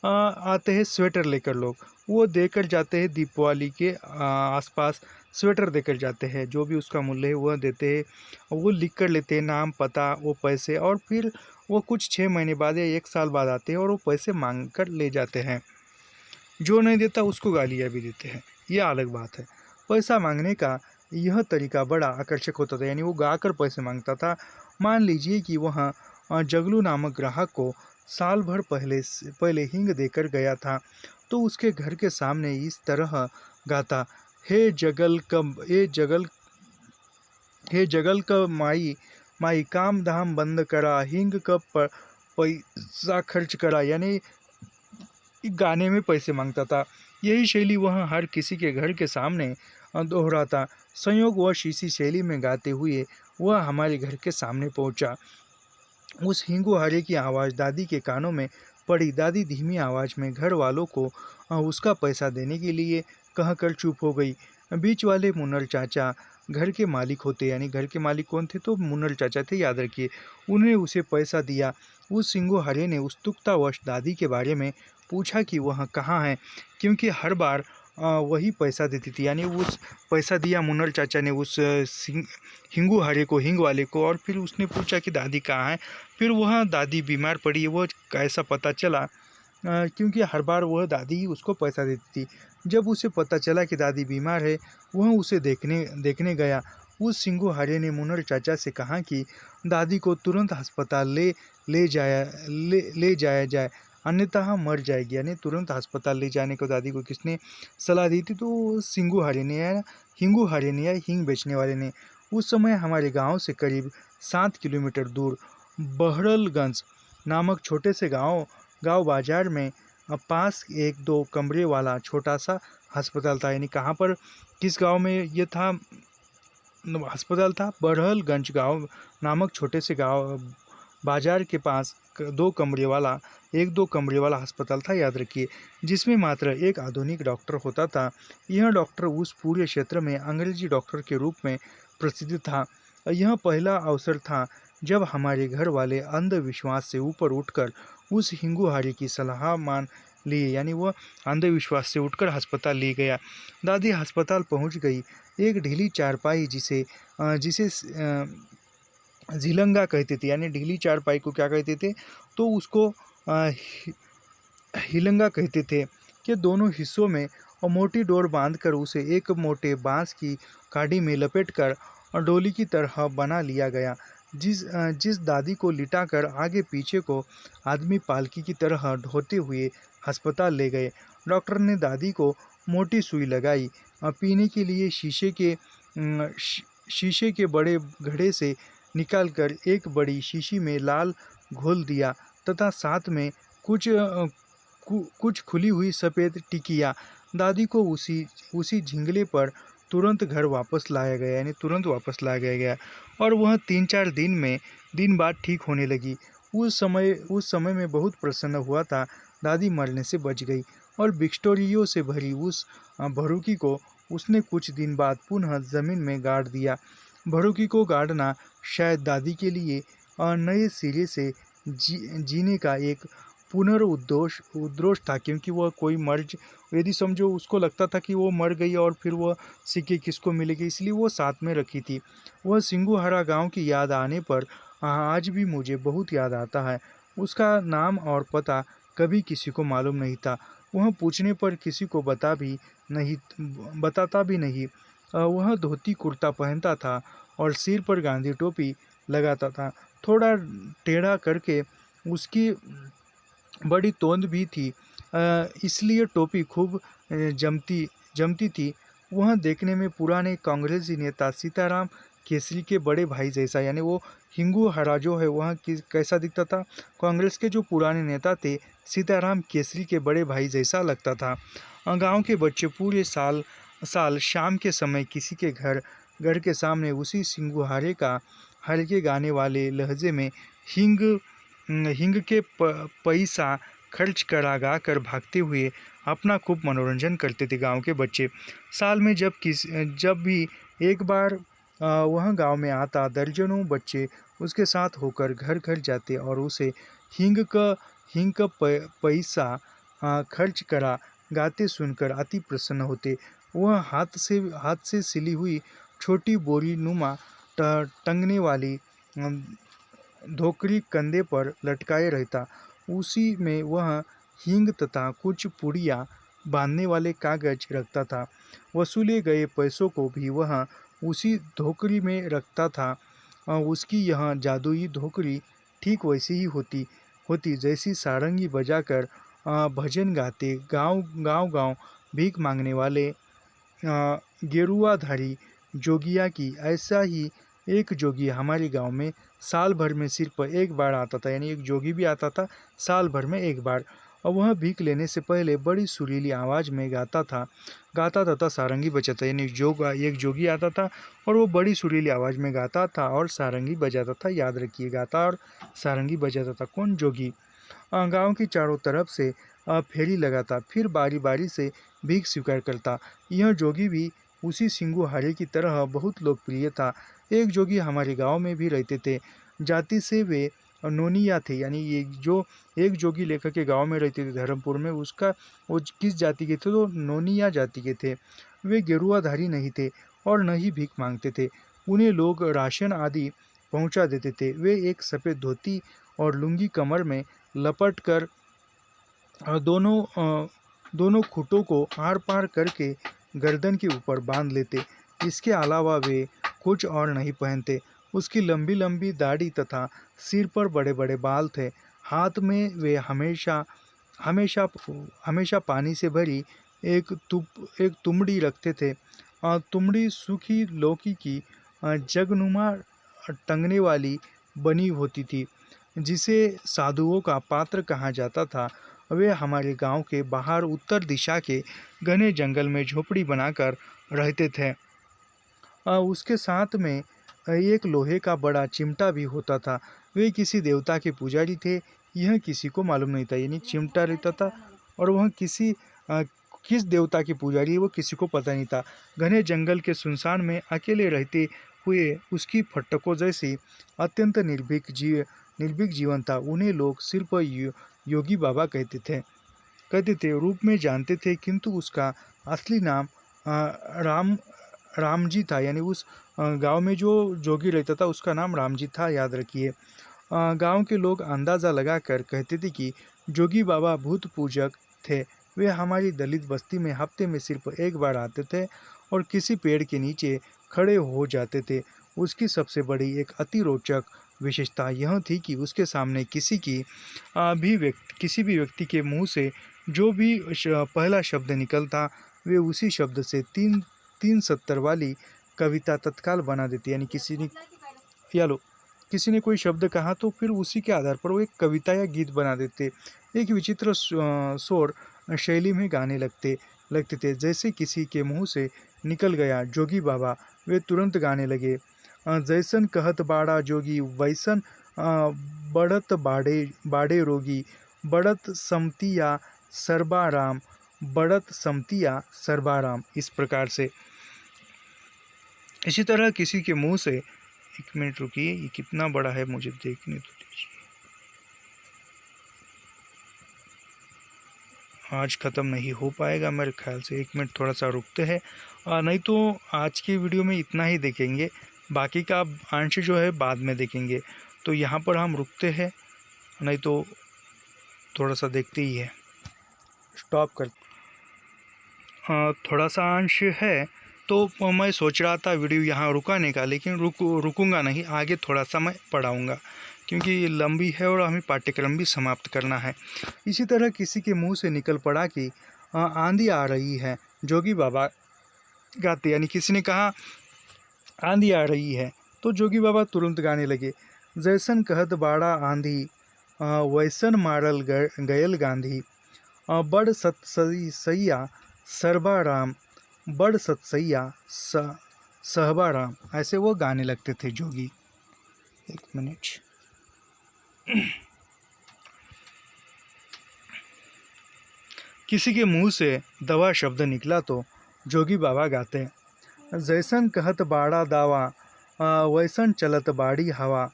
आते हैं स्वेटर लेकर लोग। वो देकर जाते हैं दीपावली के आसपास स्वेटर देकर जाते हैं, जो भी उसका मूल्य है वह देते हैं। वो लिख कर लेते हैं नाम पता वो पैसे, और फिर वो कुछ 6 महीने बाद या 1 साल बाद आते हैं और वो पैसे मांग कर ले जाते हैं। जो नहीं देता उसको गालियाँ भी देते हैं, यह अलग बात है। पैसा मांगने का यह तरीका बड़ा आकर्षक होता था, यानी वो गाकर पैसे मांगता था। मान लीजिए कि वह जगलू नामक ग्राहक को साल भर पहले हिंग देकर गया था, तो उसके घर के सामने इस तरह गाता, हे जगल क माई काम धाम बंद करा, हिंग का पैसा खर्च करा। यानी गाने में पैसे मांगता था। यही शैली वह हर किसी के घर के सामने दोहराता। संयोगवश इसी शैली में गाते हुए वह हमारे घर के सामने पहुंचा। उस हिंगू हरे की आवाज़ दादी के कानों में पड़ी। दादी धीमी आवाज़ में घर वालों को उसका पैसा देने के लिए कहकर चुप हो गई। बीच वाले मुन्नर चाचा घर के मालिक होते, यानी घर के मालिक कौन थे? तो मुन्नर चाचा थे, याद रखिए। उन्हें उसे पैसा दिया। उस हिंगू हरे ने उत्सुकतावश दादी के बारे में पूछा कि वह कहाँ है, क्योंकि हर बार वही पैसा देती थी। यानी उस पैसा दिया मुन्नर चाचा ने उस हिंगू हरे को, हिंग वाले को, और फिर उसने पूछा कि दादी कहाँ है। फिर वह दादी बीमार पड़ी, वह कैसा पता चला, क्योंकि हर बार वह दादी ही उसको पैसा देती थी। जब उसे पता चला कि दादी बीमार है, वह उसे देखने गया। उस हिंगू हरे ने मुन्नर चाचा से कहा कि दादी को तुरंत अस्पताल ले जाया जाए, अन्यथा मर जाएगी। यानी तुरंत अस्पताल ले जाने को दादी को किसने सलाह दी थी? तो हिंगू हरे ने या हिंग बेचने वाले ने। उस समय हमारे गांव से करीब 7 किलोमीटर दूर बहरलगंज नामक छोटे से गांव बाजार में पास एक दो कमरे वाला छोटा सा अस्पताल था। यानी कहाँ पर, किस गांव में ये था अस्पताल था? बहरलगंज गांव नामक छोटे से गांव बाजार के पास एक दो कमरे वाला अस्पताल था, याद रखिए, जिसमें मात्र एक आधुनिक डॉक्टर होता था। यह डॉक्टर उस पूरे क्षेत्र में अंग्रेजी डॉक्टर के रूप में प्रसिद्ध था। यह पहला अवसर था जब हमारे घर वाले अंधविश्वास से ऊपर उठकर उस हिंगुहारी की सलाह मान लिए। यानी वह अंधविश्वास से उठकर अस्पताल ले गया। दादी अस्पताल पहुंच गई। एक ढीली चारपाई जिसे जिसे झिलंगा कहते थे, यानी ढीली चारपाई को क्या कहते थे, तो उसको हिलंगा कहते थे, के दोनों हिस्सों में और मोटी डोर बांधकर उसे एक मोटे बांस की काठी में लपेटकर और डोली की तरह बना लिया गया। जिस दादी को लिटाकर आगे पीछे को आदमी पालकी की तरह ढोते हुए अस्पताल ले गए। डॉक्टर ने दादी को मोटी सुई लगाई। पीने के लिए शीशे के बड़े घड़े से निकालकर एक बड़ी शीशी में लाल घोल दिया तथा साथ में कुछ खुली हुई सफ़ेद टिकिया। दादी को उसी झिंगले पर तुरंत घर वापस लाया गया, यानी तुरंत वापस लाया गया और वह 3-4 दिन बाद ठीक होने लगी। उस समय में बहुत प्रसन्न हुआ था। दादी मरने से बच गई और बिक्टोरियो से भरी उस भड़ूकी को उसने कुछ दिन बाद पुनः जमीन में गाड़ दिया। भड़ूकी को गाड़ना शायद दादी के लिए नए सिरे से जीने का एक उद्देश्य था, क्योंकि वह कोई यदि समझो उसको लगता था कि वो मर गई और फिर वह सिक्के किसको मिलेगी, इसलिए वो साथ में रखी थी। वह सिंगुहारा गांव की याद आने पर आज भी मुझे बहुत याद आता है। उसका नाम और पता कभी किसी को मालूम नहीं था। वह पूछने पर किसी को बताता भी नहीं। वह धोती कुर्ता पहनता था और सिर पर गांधी टोपी लगाता था। थोड़ा टेढ़ा करके उसकी बड़ी तोंद भी थी, इसलिए टोपी खूब जमती थी। वह देखने में पुराने कांग्रेसी नेता सीताराम केसरी के बड़े भाई जैसा, यानी वो हिंगुहारा जो है वह कैसा दिखता था? कांग्रेस के जो पुराने नेता थे सीताराम केसरी के बड़े भाई जैसा लगता था। गांव के बच्चे पूरे साल शाम के समय किसी के घर के सामने उसी सिंगुहारे का हल्के गाने वाले लहजे में हिंग के पैसा खर्च करा गा कर भागते हुए अपना खूब मनोरंजन करते थे गांव के बच्चे। साल में जब भी एक बार वह गांव में आता, दर्जनों बच्चे उसके साथ होकर घर घर जाते और उसे हिंग का पैसा खर्च करा गाते सुनकर अति प्रसन्न होते। वह हाथ से सिली हुई छोटी बोरी नुमा टंगने वाली धोकरी कंधे पर लटकाए रहता। उसी में वह हींग तथा कुछ पुड़िया बांधने वाले कागज रखता था। वसूले गए पैसों को भी वह उसी धोकरी में रखता था। उसकी यह जादुई धोकरी ठीक वैसी ही होती जैसी सारंगी बजाकर भजन गाते गांव भीख मांगने वाले गेरुआधारी जोगिया की। ऐसा ही एक जोगी हमारे गांव में साल भर में सिर्फ एक बार आता था, यानी एक जोगी भी आता था साल भर में एक बार, और वह भीख लेने से पहले बड़ी सुरीली आवाज़ में गाता तथा सारंगी बजाता। यानी एक जोगी आता था और वो बड़ी सुरीली आवाज़ में गाता था और सारंगी बजाता था। याद रखिए, गाता और सारंगी बजाता था। कौन जोगी? गांव की चारों तरफ से फेरी लगाता, फिर बारी बारी से भीख स्वीकार करता। यह जोगी भी उसी सिंगुहारे की तरह बहुत लोकप्रिय था। एक जोगी हमारे गांव में भी रहते थे। जाति से वे नोनिया थे, यानी ये जो एक जोगी लेखक के गांव में रहते थे धर्मपुर में, वो किस जाति के थे? तो नोनिया जाति के थे। वे गेरुआधारी नहीं थे और न ही भीख मांगते थे। उन्हें लोग राशन आदि पहुंचा देते थे। वे एक सफ़ेद धोती और लुंगी कमर में लपट कर दोनों खुटों को आर पार करके गर्दन के ऊपर बांध लेते। इसके अलावा वे कुछ और नहीं पहनते। उसकी लंबी लंबी दाढ़ी तथा सिर पर बड़े बड़े बाल थे। हाथ में वे हमेशा पानी से भरी एक तुमड़ी रखते थे। तुमड़ी सूखी लौकी की जगनुमा टंगने वाली बनी होती थी। जिसे साधुओं का पात्र कहा जाता था, वे हमारे गांव के बाहर उत्तर दिशा के घने जंगल में झोपड़ी बनाकर रहते थे। उसके साथ में एक लोहे का बड़ा चिमटा भी होता था। वे किसी देवता के पुजारी थे, यह किसी को मालूम नहीं था। यानी चिमटा रहता था और वह किस देवता के पुजारी है वो किसी को पता नहीं था। घने जंगल के सुनसान में अकेले रहते हुए उसकी फटकों जैसी अत्यंत निर्भीक जीवन था। उन्हें लोग सिर्फ योगी बाबा कहते थे, रूप में जानते थे, किंतु उसका असली नाम राम रामजी था। यानी उस गांव में जो जोगी रहता था उसका नाम रामजी था, याद रखिए। गांव के लोग अंदाज़ा लगाकर कहते थे कि जोगी बाबा भूत पूजक थे। वे हमारी दलित बस्ती में हफ्ते में सिर्फ एक बार आते थे और किसी पेड़ के नीचे खड़े हो जाते थे। उसकी सबसे बड़ी एक अति रोचक विशेषता यह थी कि उसके सामने किसी भी व्यक्ति के मुंह से जो भी पहला शब्द निकलता, वे उसी शब्द से तीन सत्तर वाली कविता तत्काल बना देती। यानी किसी ने कोई शब्द कहा तो फिर उसी के आधार पर वो एक कविता या गीत बना देते। एक विचित्र स्वर शैली में गाने लगते थे। जैसे किसी के मुंह से निकल गया जोगी बाबा, वे तुरंत गाने लगे। जैसन कहत बाड़ा जोगी वैसन बढ़त बाड़े रोगी, बढ़त समतिया सर्बाराम, बढ़त समतिया सर्बाराम। इस प्रकार से। इसी तरह किसी के मुंह से, एक मिनट रुकिए, ये कितना बड़ा है मुझे देखने तो दीजिए। आज ख़त्म नहीं हो पाएगा मेरे ख्याल से, 1 मिनट थोड़ा सा रुकते हैं। नहीं तो आज की वीडियो में इतना ही देखेंगे, बाकी का अंश जो है बाद में देखेंगे। तो यहाँ पर हम रुकते हैं, नहीं तो थोड़ा सा देखते ही है, स्टॉप कर। थोड़ा सा अंश है तो मैं सोच रहा था वीडियो यहाँ रुकाने का, लेकिन रुकूंगा नहीं, आगे थोड़ा सा मैं पढ़ाऊँगा क्योंकि ये लंबी है और हमें पाठ्यक्रम भी समाप्त करना है। इसी तरह किसी के मुंह से निकल पड़ा कि आंधी आ रही है, जोगी बाबा गाते। यानी किसी ने कहा आंधी आ रही है तो जोगी बाबा तुरंत गाने लगे। जैसन कहत बाड़ा आंधी, वैसन मारल गयल गांधी, बड़ सतसैया सर्बाराम, बड़ सतसैया सहबाराम। ऐसे वो गाने लगते थे जोगी। 1 मिनट। किसी के मुंह से दवा शब्द निकला तो जोगी बाबा गाते। जैसन कहत बाड़ा दावा, वैसन चलत बाड़ी हवा,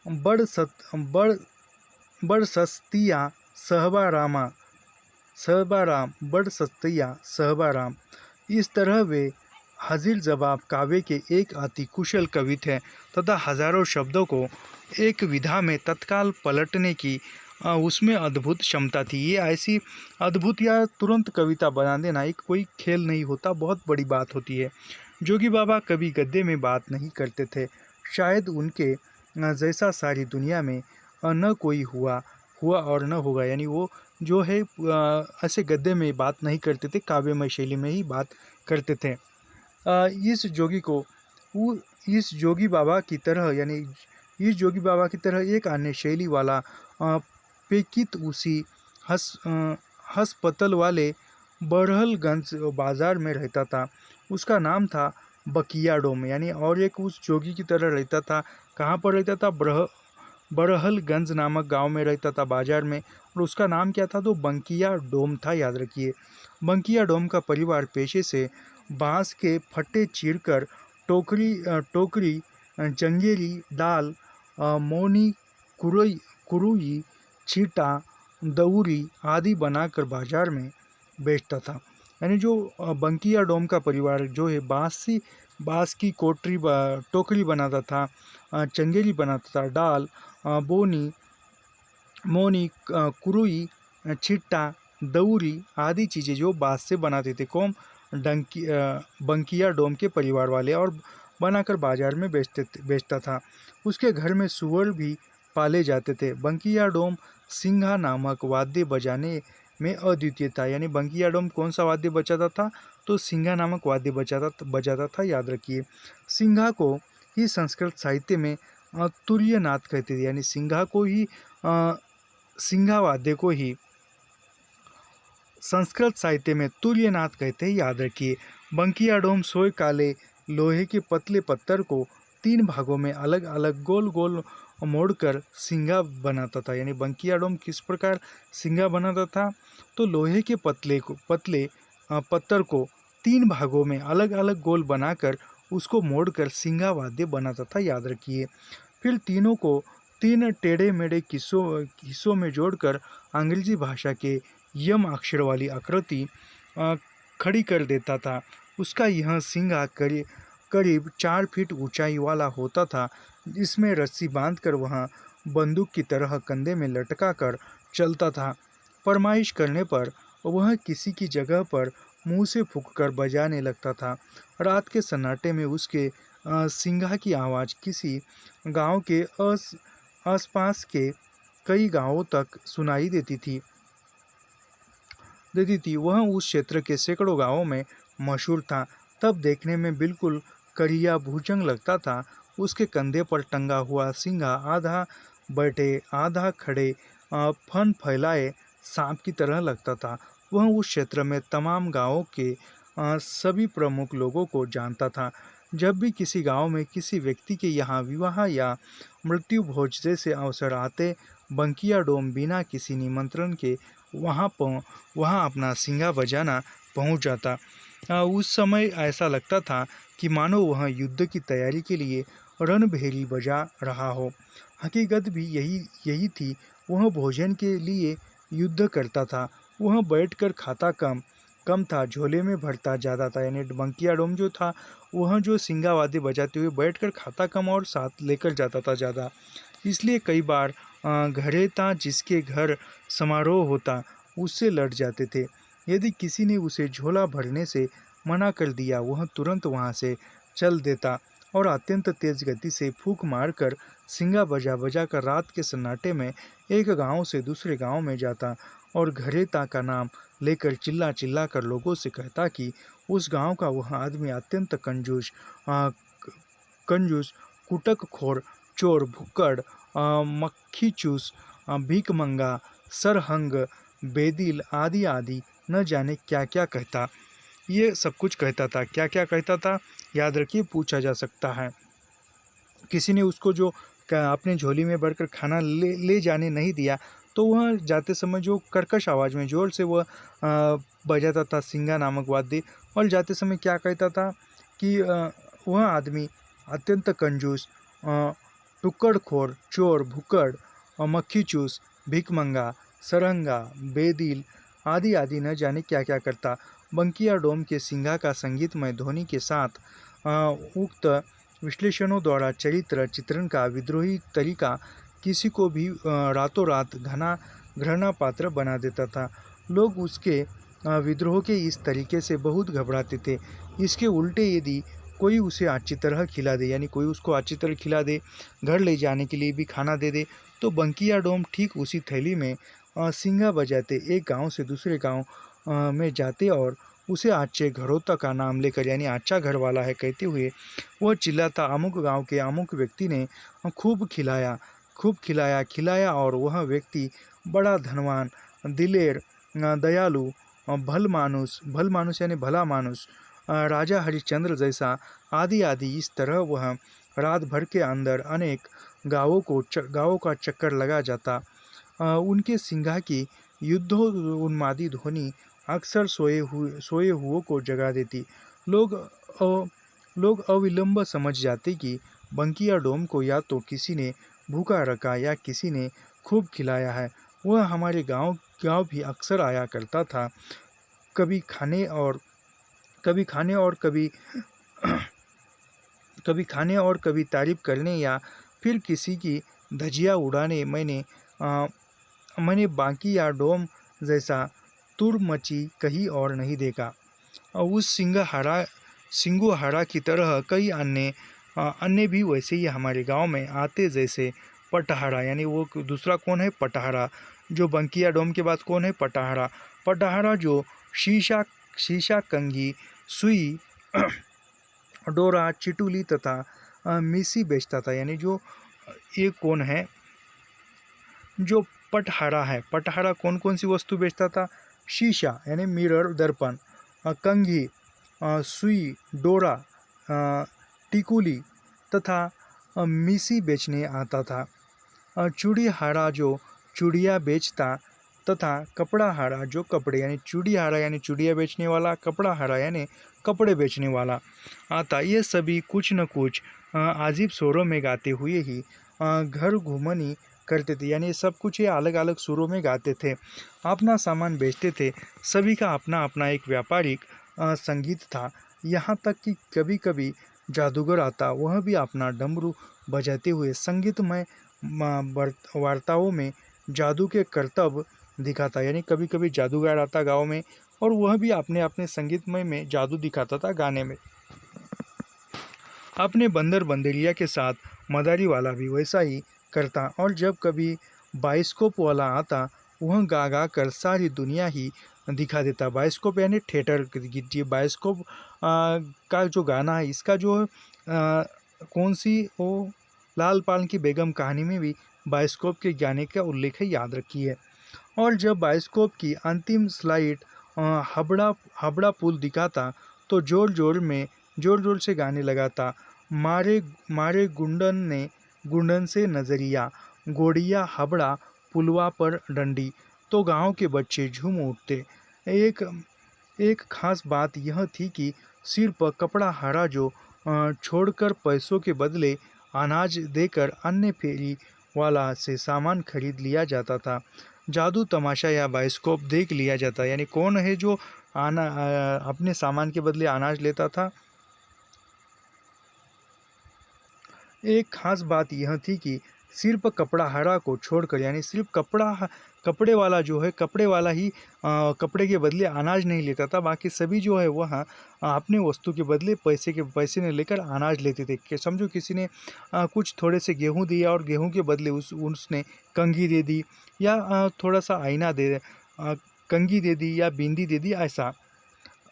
बड़ सस्तिया सहबारामा, सहबाराम, बड़ सस्तिया सहबाराम। इस तरह वे हाजिर जवाब काव्य के एक अति कुशल कवि थे तथा हजारों शब्दों को एक विधा में तत्काल पलटने की उसमें अद्भुत क्षमता थी। ये ऐसी अद्भुत या तुरंत कविता बना देना एक कोई खेल नहीं होता, बहुत बड़ी बात होती है। जोगी बाबा कभी गद्य में बात नहीं करते थे, शायद उनके जैसा सारी दुनिया में न कोई हुआ और न होगा। यानी वो जो है ऐसे गद्य में बात नहीं करते थे, काव्यमय शैली में ही बात करते थे। इस जोगी बाबा की तरह एक अन्य शैली वाला पेकित उसी हस्पताल वाले बरहलगंज बाजार में रहता था। उसका नाम था बकिया डोम। यानी और एक उस जोगी की तरह रहता था। कहाँ पर रहता था? बरहलगंज नामक गांव में रहता था, बाजार में। और उसका नाम क्या था? तो बंकिया डोम था, याद रखिए। बंकिया डोम का परिवार पेशे से बांस के फट्टे चीरकर टोकरी, जंगेरी, डाल, मौनी, कुरुई, छीटा, दउरी आदि बनाकर बाजार में बेचता था। यानी जो बंकिया डोम का परिवार जो है बांस की टोकरी बनाता था, चंगेरी बनाता था, डाल, मौनी, कुरुई, छिट्टा, दउरी आदि चीज़ें जो बांस से बनाते थे बंकिया डोम के परिवार वाले, और बनाकर बाजार में बेचता था। उसके घर में सुअर भी पाले जाते थे। बंकिया डोम सिंघा नामक वाद्य बजाने में अद्वितीय था। यानी बंकिया डोम कौन सा वाद्य बजाता था? तो सिंघा नामक वाद्य बजाता था, याद रखिए। सिंघा को ही संस्कृत साहित्य में तुर्यनाद कहते थे, यानी सिंघा को ही सिंघा वाद्य को ही संस्कृत साहित्य में तुर्यनाद कहते हैं, याद रखिए। बंकिया डोम सोए काले लोहे के पतले पत्थर को 3 भागों में अलग अलग गोल गोल मोड़कर सिंघा बनाता था। यानी बंकिया डोम किस प्रकार सिंघा बनाता था, तो लोहे के पतले पत्थर को 3 भागों में अलग अलग गोल बनाकर उसको मोड़कर सिंघा वाद्य बनाता था, याद रखिए। फिर तीनों को 3 टेढ़े मेढ़े हिस्सों में जोड़कर अंग्रेजी भाषा के यम अक्षर वाली आकृति खड़ी कर देता था। उसका यह सिंघा करीब 4 फीट ऊंचाई वाला होता था, जिसमें रस्सी बांधकर वह बंदूक की तरह कंधे में लटका कर चलता था। फरमाइश करने पर वह किसी की जगह पर मुंह से फूंककर बजाने लगता था। रात के सन्नाटे में उसके सिंघा की आवाज़ किसी गांव के आसपास के कई गांवों तक सुनाई देती थी। वह उस क्षेत्र के सैकड़ों गांवों में मशहूर था। तब देखने में बिल्कुल करिया भुजंग लगता था। उसके कंधे पर टंगा हुआ सिंघा आधा बैठे आधा खड़े फन फैलाए सांप की तरह लगता था। वह उस क्षेत्र में तमाम गांवों के सभी प्रमुख लोगों को जानता था। जब भी किसी गांव में किसी व्यक्ति के यहाँ विवाह या मृत्यु भोज जैसे अवसर आते, बंकिया डोम बिना किसी निमंत्रण के वहाँ अपना सिंघा बजाना पहुँच जाता। उस समय ऐसा लगता था कि मानो वह युद्ध की तैयारी के लिए रणभेरी बजा रहा हो। हकीकत भी यही थी। वह भोजन के लिए युद्ध करता था। वह बैठकर खाता कम था, झोले में भरता ज़्यादा था। यानी बंकिया डोम जो था, वह जो सिंघा वाद्य बजाते हुए बैठकर खाता कम और साथ लेकर जाता था ज़्यादा। इसलिए कई बार घरेता जिसके घर समारोह होता उससे लड़ जाते थे। यदि किसी ने उसे झोला भरने से मना कर दिया, वह तुरंत वहाँ से चल देता और अत्यंत तेज गति से फूंक मारकर सिंघा बजा कर रात के सन्नाटे में एक गांव से दूसरे गांव में जाता और घरेता का नाम लेकर चिल्ला कर लोगों से कहता कि उस गांव का वह आदमी अत्यंत कंजूस, कुटकखोर, चोर, भुक्कड़, मक्खी चूस, भीख मंगा, सरहंग, बेदिल आदि आदि न जाने क्या क्या कहता। ये सब कुछ कहता था। क्या क्या कहता था, याद रखिए, पूछा जा सकता है। किसी ने उसको जो अपने झोली में भरकर खाना ले जाने नहीं दिया, तो वह जाते समय जो कर्कश आवाज़ में ज़ोर से वह बजाता था सिंघा नामक वाद्य, और जाते समय क्या कहता था कि वह आदमी अत्यंत कंजूस, टुक्कड़खोर, चोर, भुक्कड़, मक्खी चूस, भिखमंगा, सरंगा, बेदिल आदि आदि न जाने क्या क्या करता। बंकिया डोम के सिंघा का संगीतमय ध्वनि के साथ उक्त विश्लेषणों द्वारा चरित्र चित्रण का विद्रोही तरीका किसी को भी रातों रात घृणा पात्र बना देता था। लोग उसके विद्रोह के इस तरीके से बहुत घबराते थे। इसके उल्टे यदि कोई उसे अच्छी तरह खिला दे, यानी कोई उसको अच्छी तरह खिला दे, घर ले जाने के लिए भी खाना दे दे, तो बंकिया डोम ठीक उसी थैली में सिंघा बजाते एक गांव से दूसरे गांव में जाते और उसे अच्छे घरों का नाम लेकर, यानी अच्छा घर वाला है कहते हुए, वह चिल्लाता, अमुक गांव के अमुक व्यक्ति ने खूब खिलाया और वह व्यक्ति बड़ा धनवान, दिलेर, दयालु, भल मानुस यानी भला मानुस, राजा हरिश्चंद्र जैसा आदि आदि। इस तरह वह रात भर के अंदर अनेक गांवों का चक्कर लगा जाता। उनके सिंघा की युद्धोन्मादी ध्वनि अक्सर सोए हुओं को जगा देती। लोग अविलंब समझ जाते कि बंकिया डोम को या तो किसी ने भूखा रखा या किसी ने खूब खिलाया है। वह हमारे गांव भी अक्सर आया करता था, कभी खाने और कभी तारीफ करने या फिर किसी की धजिया उड़ाने। मैंने बंकिया डोम जैसा तुरमची कहीं और नहीं देखा। और उस सिंगोहारा की तरह कई अन्य भी वैसे ही हमारे गांव में आते, जैसे पटहारा, यानी वो दूसरा कौन है, पटहारा। जो बंकिया डोम के बाद कौन है, पटहारा जो शीशा कंघी, सुई, डोरा, चिटुली तथा मिसी बेचता था। यानी जो ये कौन है जो पटहारा है। पटहारा कौन कौन सी वस्तु बेचता था? शीशा यानी मिरर, दर्पण, कंघी, सुई, डोरा, टिकुली तथा मिसी बेचने आता था। चूड़ीहारा जो चूड़ियाँ बेचता तथा कपड़ाहारा जो कपड़े, यानी चूड़ीहारा यानी चूड़ियाँ बेचने वाला, कपड़ाहारा यानी कपड़े बेचने वाला आता। ये सभी कुछ न कुछ अजीब सुरों में गाते हुए ही घर घूमनी करते थे, यानी सब कुछ ये अलग अलग सुरों में गाते थे, अपना सामान बेचते थे। सभी का अपना अपना एक व्यापारिक संगीत था। यहाँ तक कि कभी कभी जादूगर आता, वह भी अपना डमरू बजाते हुए संगीतमय वार्ताओं में जादू के करतब दिखाता, यानी कभी कभी जादूगर आता गाँव में और वह भी अपने अपने संगीतमय में जादू दिखाता था गाने में। अपने बंदर बंदरिया के साथ मदारी वाला भी वैसा ही करता, और जब कभी बाइस्कोप वाला आता, वह गा गा कर सारी दुनिया ही दिखा देता। बाइस्कोप यानी थिएटर, ये बाइस्कोप का जो गाना है, इसका जो कौन सी वो लाल पाल की बेगम कहानी में भी बाइस्कोप के गाने का उल्लेख है, याद रखिए। और जब बाइस्कोप की अंतिम स्लाइड हबड़ा हबड़ा पुल दिखाता, तो जोर जोर से गाने लगाता। मारे मारे गुंडन से नजरिया, गोड़िया हबड़ा पुलवा पर डंडी, तो गांव के बच्चे झूम उठते। एक एक खास बात यह थी कि सिर पर कपड़ा हरा जो छोड़कर पैसों के बदले अनाज देकर अन्य फेरी वाला से सामान खरीद लिया जाता था। जादू तमाशा या बाइस्कोप देख लिया जाता, यानी कौन है जो अपने सामान के बदले अनाज लेता था। एक खास बात यह थी कि सिर्फ कपड़ा हरा को छोड़कर, यानी सिर्फ कपड़े वाला जो है, कपड़े वाला ही कपड़े के बदले अनाज नहीं लेता था, बाकी सभी जो है वह अपने वस्तु के बदले पैसे ने लेकर अनाज लेते थे। कि समझो किसी ने कुछ थोड़े से गेहूं दिया और गेहूं के बदले उसने कंघी दे दी, या थोड़ा सा आईना कंघी दे दी या बिंदी दे दी, ऐसा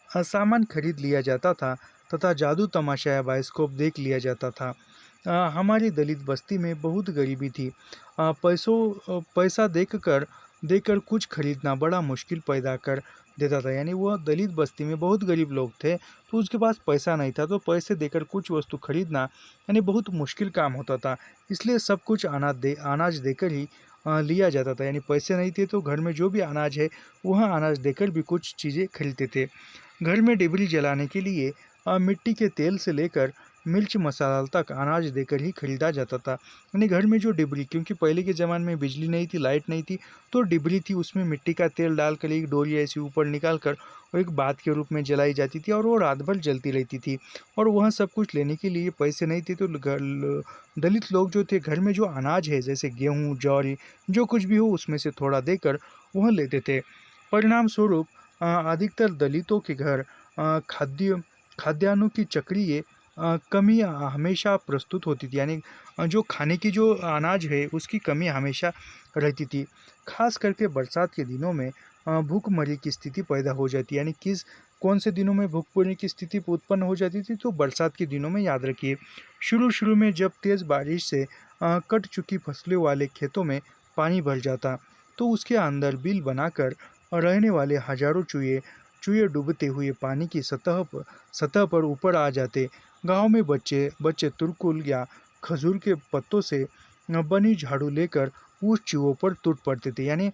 सामान खरीद लिया जाता था तथा जादू तमाशा या बाइस्कोप देख लिया जाता था। हमारी दलित बस्ती में बहुत गरीबी थी। पैसा देकर कुछ खरीदना बड़ा मुश्किल पैदा कर देता था, यानी वह दलित बस्ती में बहुत गरीब लोग थे, तो उसके पास पैसा नहीं था, तो पैसे देकर कुछ वस्तु खरीदना यानी बहुत मुश्किल काम होता था। इसलिए सब कुछ अनाज देकर ही लिया जाता था, यानी पैसे नहीं थे तो घर में जो भी अनाज है वह अनाज देकर भी कुछ चीज़ें खरीदते थे। घर में डिबरी जलाने के लिए मिट्टी के तेल से लेकर मिर्च मसाला तक अनाज देकर ही खरीदा जाता था। यानी घर में जो डिबरी, क्योंकि पहले के ज़माने में बिजली नहीं थी, लाइट नहीं थी, तो डिबरी थी, उसमें मिट्टी का तेल डालकर एक डोरी ऐसी ऊपर निकाल कर वो एक बात के रूप में जलाई जाती थी और वो रात भर जलती रहती थी। और वह सब कुछ लेने के लिए पैसे नहीं थे, तो दलित लोग जो थे घर में जो अनाज है जैसे गेहूँ, ज्वार, जो कुछ भी हो उसमें से थोड़ा देकर वह लेते थे। परिणाम स्वरूप अधिकतर दलितों के घर खाद्यान्नों की चक्रीय कमी हमेशा प्रस्तुत होती थी, यानी जो खाने की जो अनाज है उसकी कमी हमेशा रहती थी। खास करके बरसात के दिनों में भूखमरी की स्थिति पैदा हो जाती है, यानी कौन से दिनों में भूखमरी की स्थिति उत्पन्न हो जाती थी, तो बरसात के दिनों में, याद रखिए। शुरू में जब तेज़ बारिश से कट चुकी फसलों वाले खेतों में पानी भर जाता, तो उसके अंदर बिल बनाकर रहने वाले हजारों चूहे डूबते हुए पानी की सतह पर ऊपर आ जाते। गांव में बच्चे तुरकुल या खजूर के पत्तों से बनी झाड़ू लेकर उस चूहों पर टूट पड़ते थे, यानी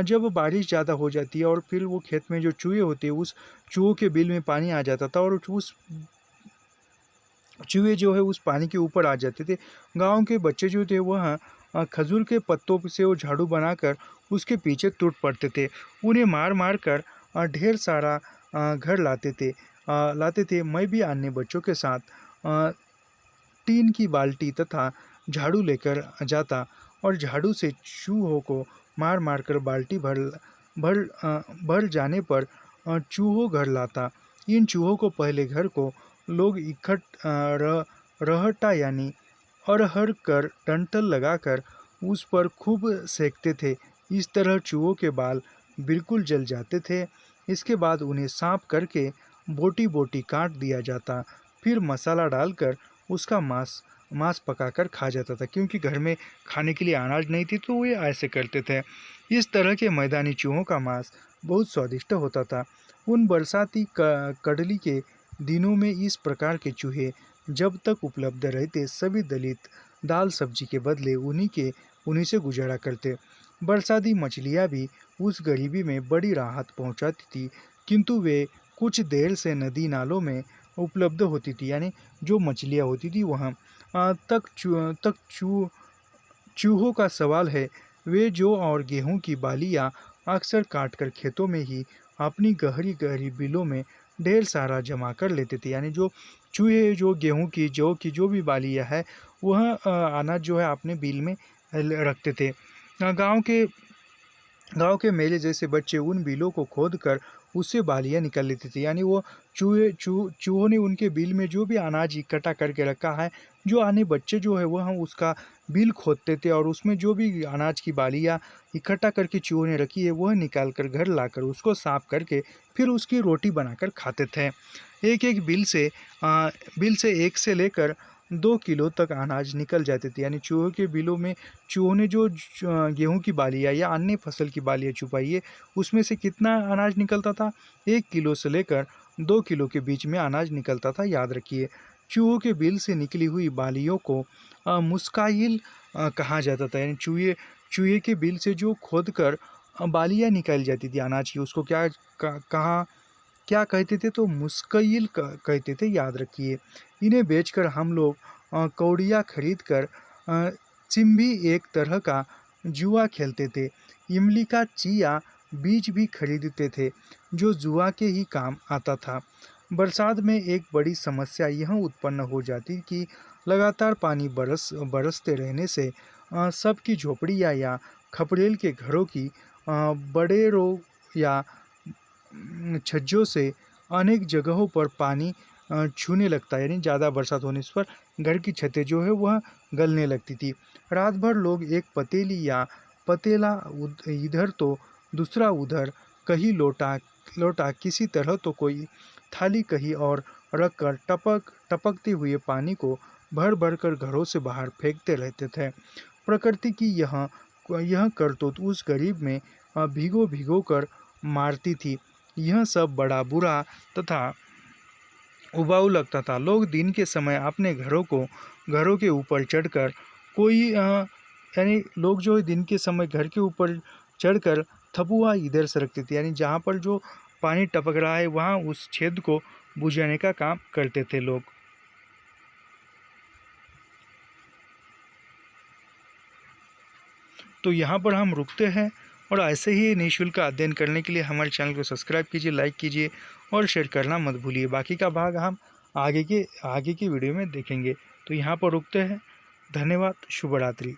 जब बारिश ज़्यादा हो जाती है और फिर वो खेत में जो चूहे होते हैं उस चूहों के बिल में पानी आ जाता था और उस चूहे जो है उस पानी के ऊपर आ जाते थे। गांव के बच्चे जो थे वह खजूर के पत्तों से वो झाड़ू बनाकर उसके पीछे टूट पड़ते थे। उन्हें मार मार कर ढेर सारा घर लाते थे। मैं भी अन्य बच्चों के साथ अ, टीन की बाल्टी तथा झाड़ू लेकर जाता और झाड़ू से चूहों को मार मार कर बाल्टी भर जाने पर चूहों घर लाता। इन चूहों को पहले घर को लोग रहटा यानी अरहर कर डंठल लगाकर उस पर खूब सेकते थे। इस तरह चूहों के बाल बिल्कुल जल जाते थे। इसके बाद उन्हें साफ करके बोटी बोटी काट दिया जाता, फिर मसाला डालकर उसका मांस मांस पकाकर खा जाता था, क्योंकि घर में खाने के लिए अनाज नहीं थी तो वे ऐसे करते थे। इस तरह के मैदानी चूहों का मांस बहुत स्वादिष्ट होता था। उन बरसाती कड़ली के दिनों में इस प्रकार के चूहे जब तक उपलब्ध रहते, सभी दलित दाल सब्जी के बदले उन्हीं से गुजारा करते। बरसाती मछलियाँ भी उस गरीबी में बड़ी राहत पहुंचाती थी, किंतु वे कुछ देर से नदी नालों में उपलब्ध होती थी, यानी जो मछलियाँ होती थी वहाँ चूहों का सवाल है। वे जौ और गेहूं की बालियाँ अक्सर काटकर खेतों में ही अपनी गहरी गहरी बिलों में ढेर सारा जमा कर लेते थे। यानी जो चूहे जो गेहूं की जौ की जो भी बालियाँ है वह अनाज जो है अपने बिल में रखते थे। गांव के मेले जैसे बच्चे उन बिलों को खोद कर उससे बालियाँ निकाल लेते थे। यानी वो चूहों ने उनके बिल में जो भी अनाज इकट्ठा करके रखा है, जो आने बच्चे जो है वह हम उसका बिल खोदते थे और उसमें जो भी अनाज की बालियाँ इकट्ठा करके चूहों ने रखी है वह निकाल कर घर लाकर उसको साफ करके फिर उसकी रोटी बनाकर खाते थे। एक एक बिल से 1 से लेकर 2 किलो तक अनाज निकल जाते थे। यानी चूहों के बिलों में चूहों ने जो गेहूं की बालियाँ या अन्य फसल की बालियाँ छुपाई है, उसमें से कितना अनाज निकलता था? 1 किलो से लेकर 2 किलो के बीच में अनाज निकलता था, याद रखिए। चूहों के बिल से निकली हुई बालियों को मुस्काइल कहा जाता था। यानी चूहे के बिल से जो खोद कर बालियाँ निकाली जाती थी अनाज की, उसको क्या कहते थे? तो मुस्कैल कहते थे, याद रखिए। इन्हें बेचकर हम लोग कौड़ियाँ खरीद कर चिम्भी एक तरह का जुआ खेलते थे। इमली का चिया बीज भी खरीदते थे, जो जुआ के ही काम आता था। बरसात में एक बड़ी समस्या यह उत्पन्न हो जाती कि लगातार पानी बरसते रहने से सबकी झोपड़ियाँ या खपरेल के घरों की बडेरों या छज्जों से अनेक जगहों पर पानी छूने लगता है। यानी ज़्यादा बरसात होने पर घर की छतें जो है वह गलने लगती थी। रात भर लोग एक पतेली या पतेला इधर तो दूसरा उधर, कहीं लोटा किसी तरह तो कोई थाली कहीं और रखकर टपकते हुए पानी को भर भर कर घरों से बाहर फेंकते रहते थे। प्रकृति की यह करतूत उस गरीब में भिगो भिगो कर मारती थी। यह सब बड़ा बुरा तथा उबाऊ लगता था। लोग दिन के समय अपने घरों के ऊपर चढ़कर यानी लोग जो है दिन के समय घर के ऊपर चढ़कर थपुआ इधर से रखते थे। यानी जहाँ पर जो पानी टपक रहा है वहाँ उस छेद को बुझाने का काम करते थे लोग। तो यहाँ पर हम रुकते हैं, और ऐसे ही निःशुल्क अध्ययन करने के लिए हमारे चैनल को सब्सक्राइब कीजिए, लाइक कीजिए और शेयर करना मत भूलिए। बाकी का भाग हम आगे की वीडियो में देखेंगे। तो यहाँ पर रुकते हैं। धन्यवाद। शुभ रात्रि।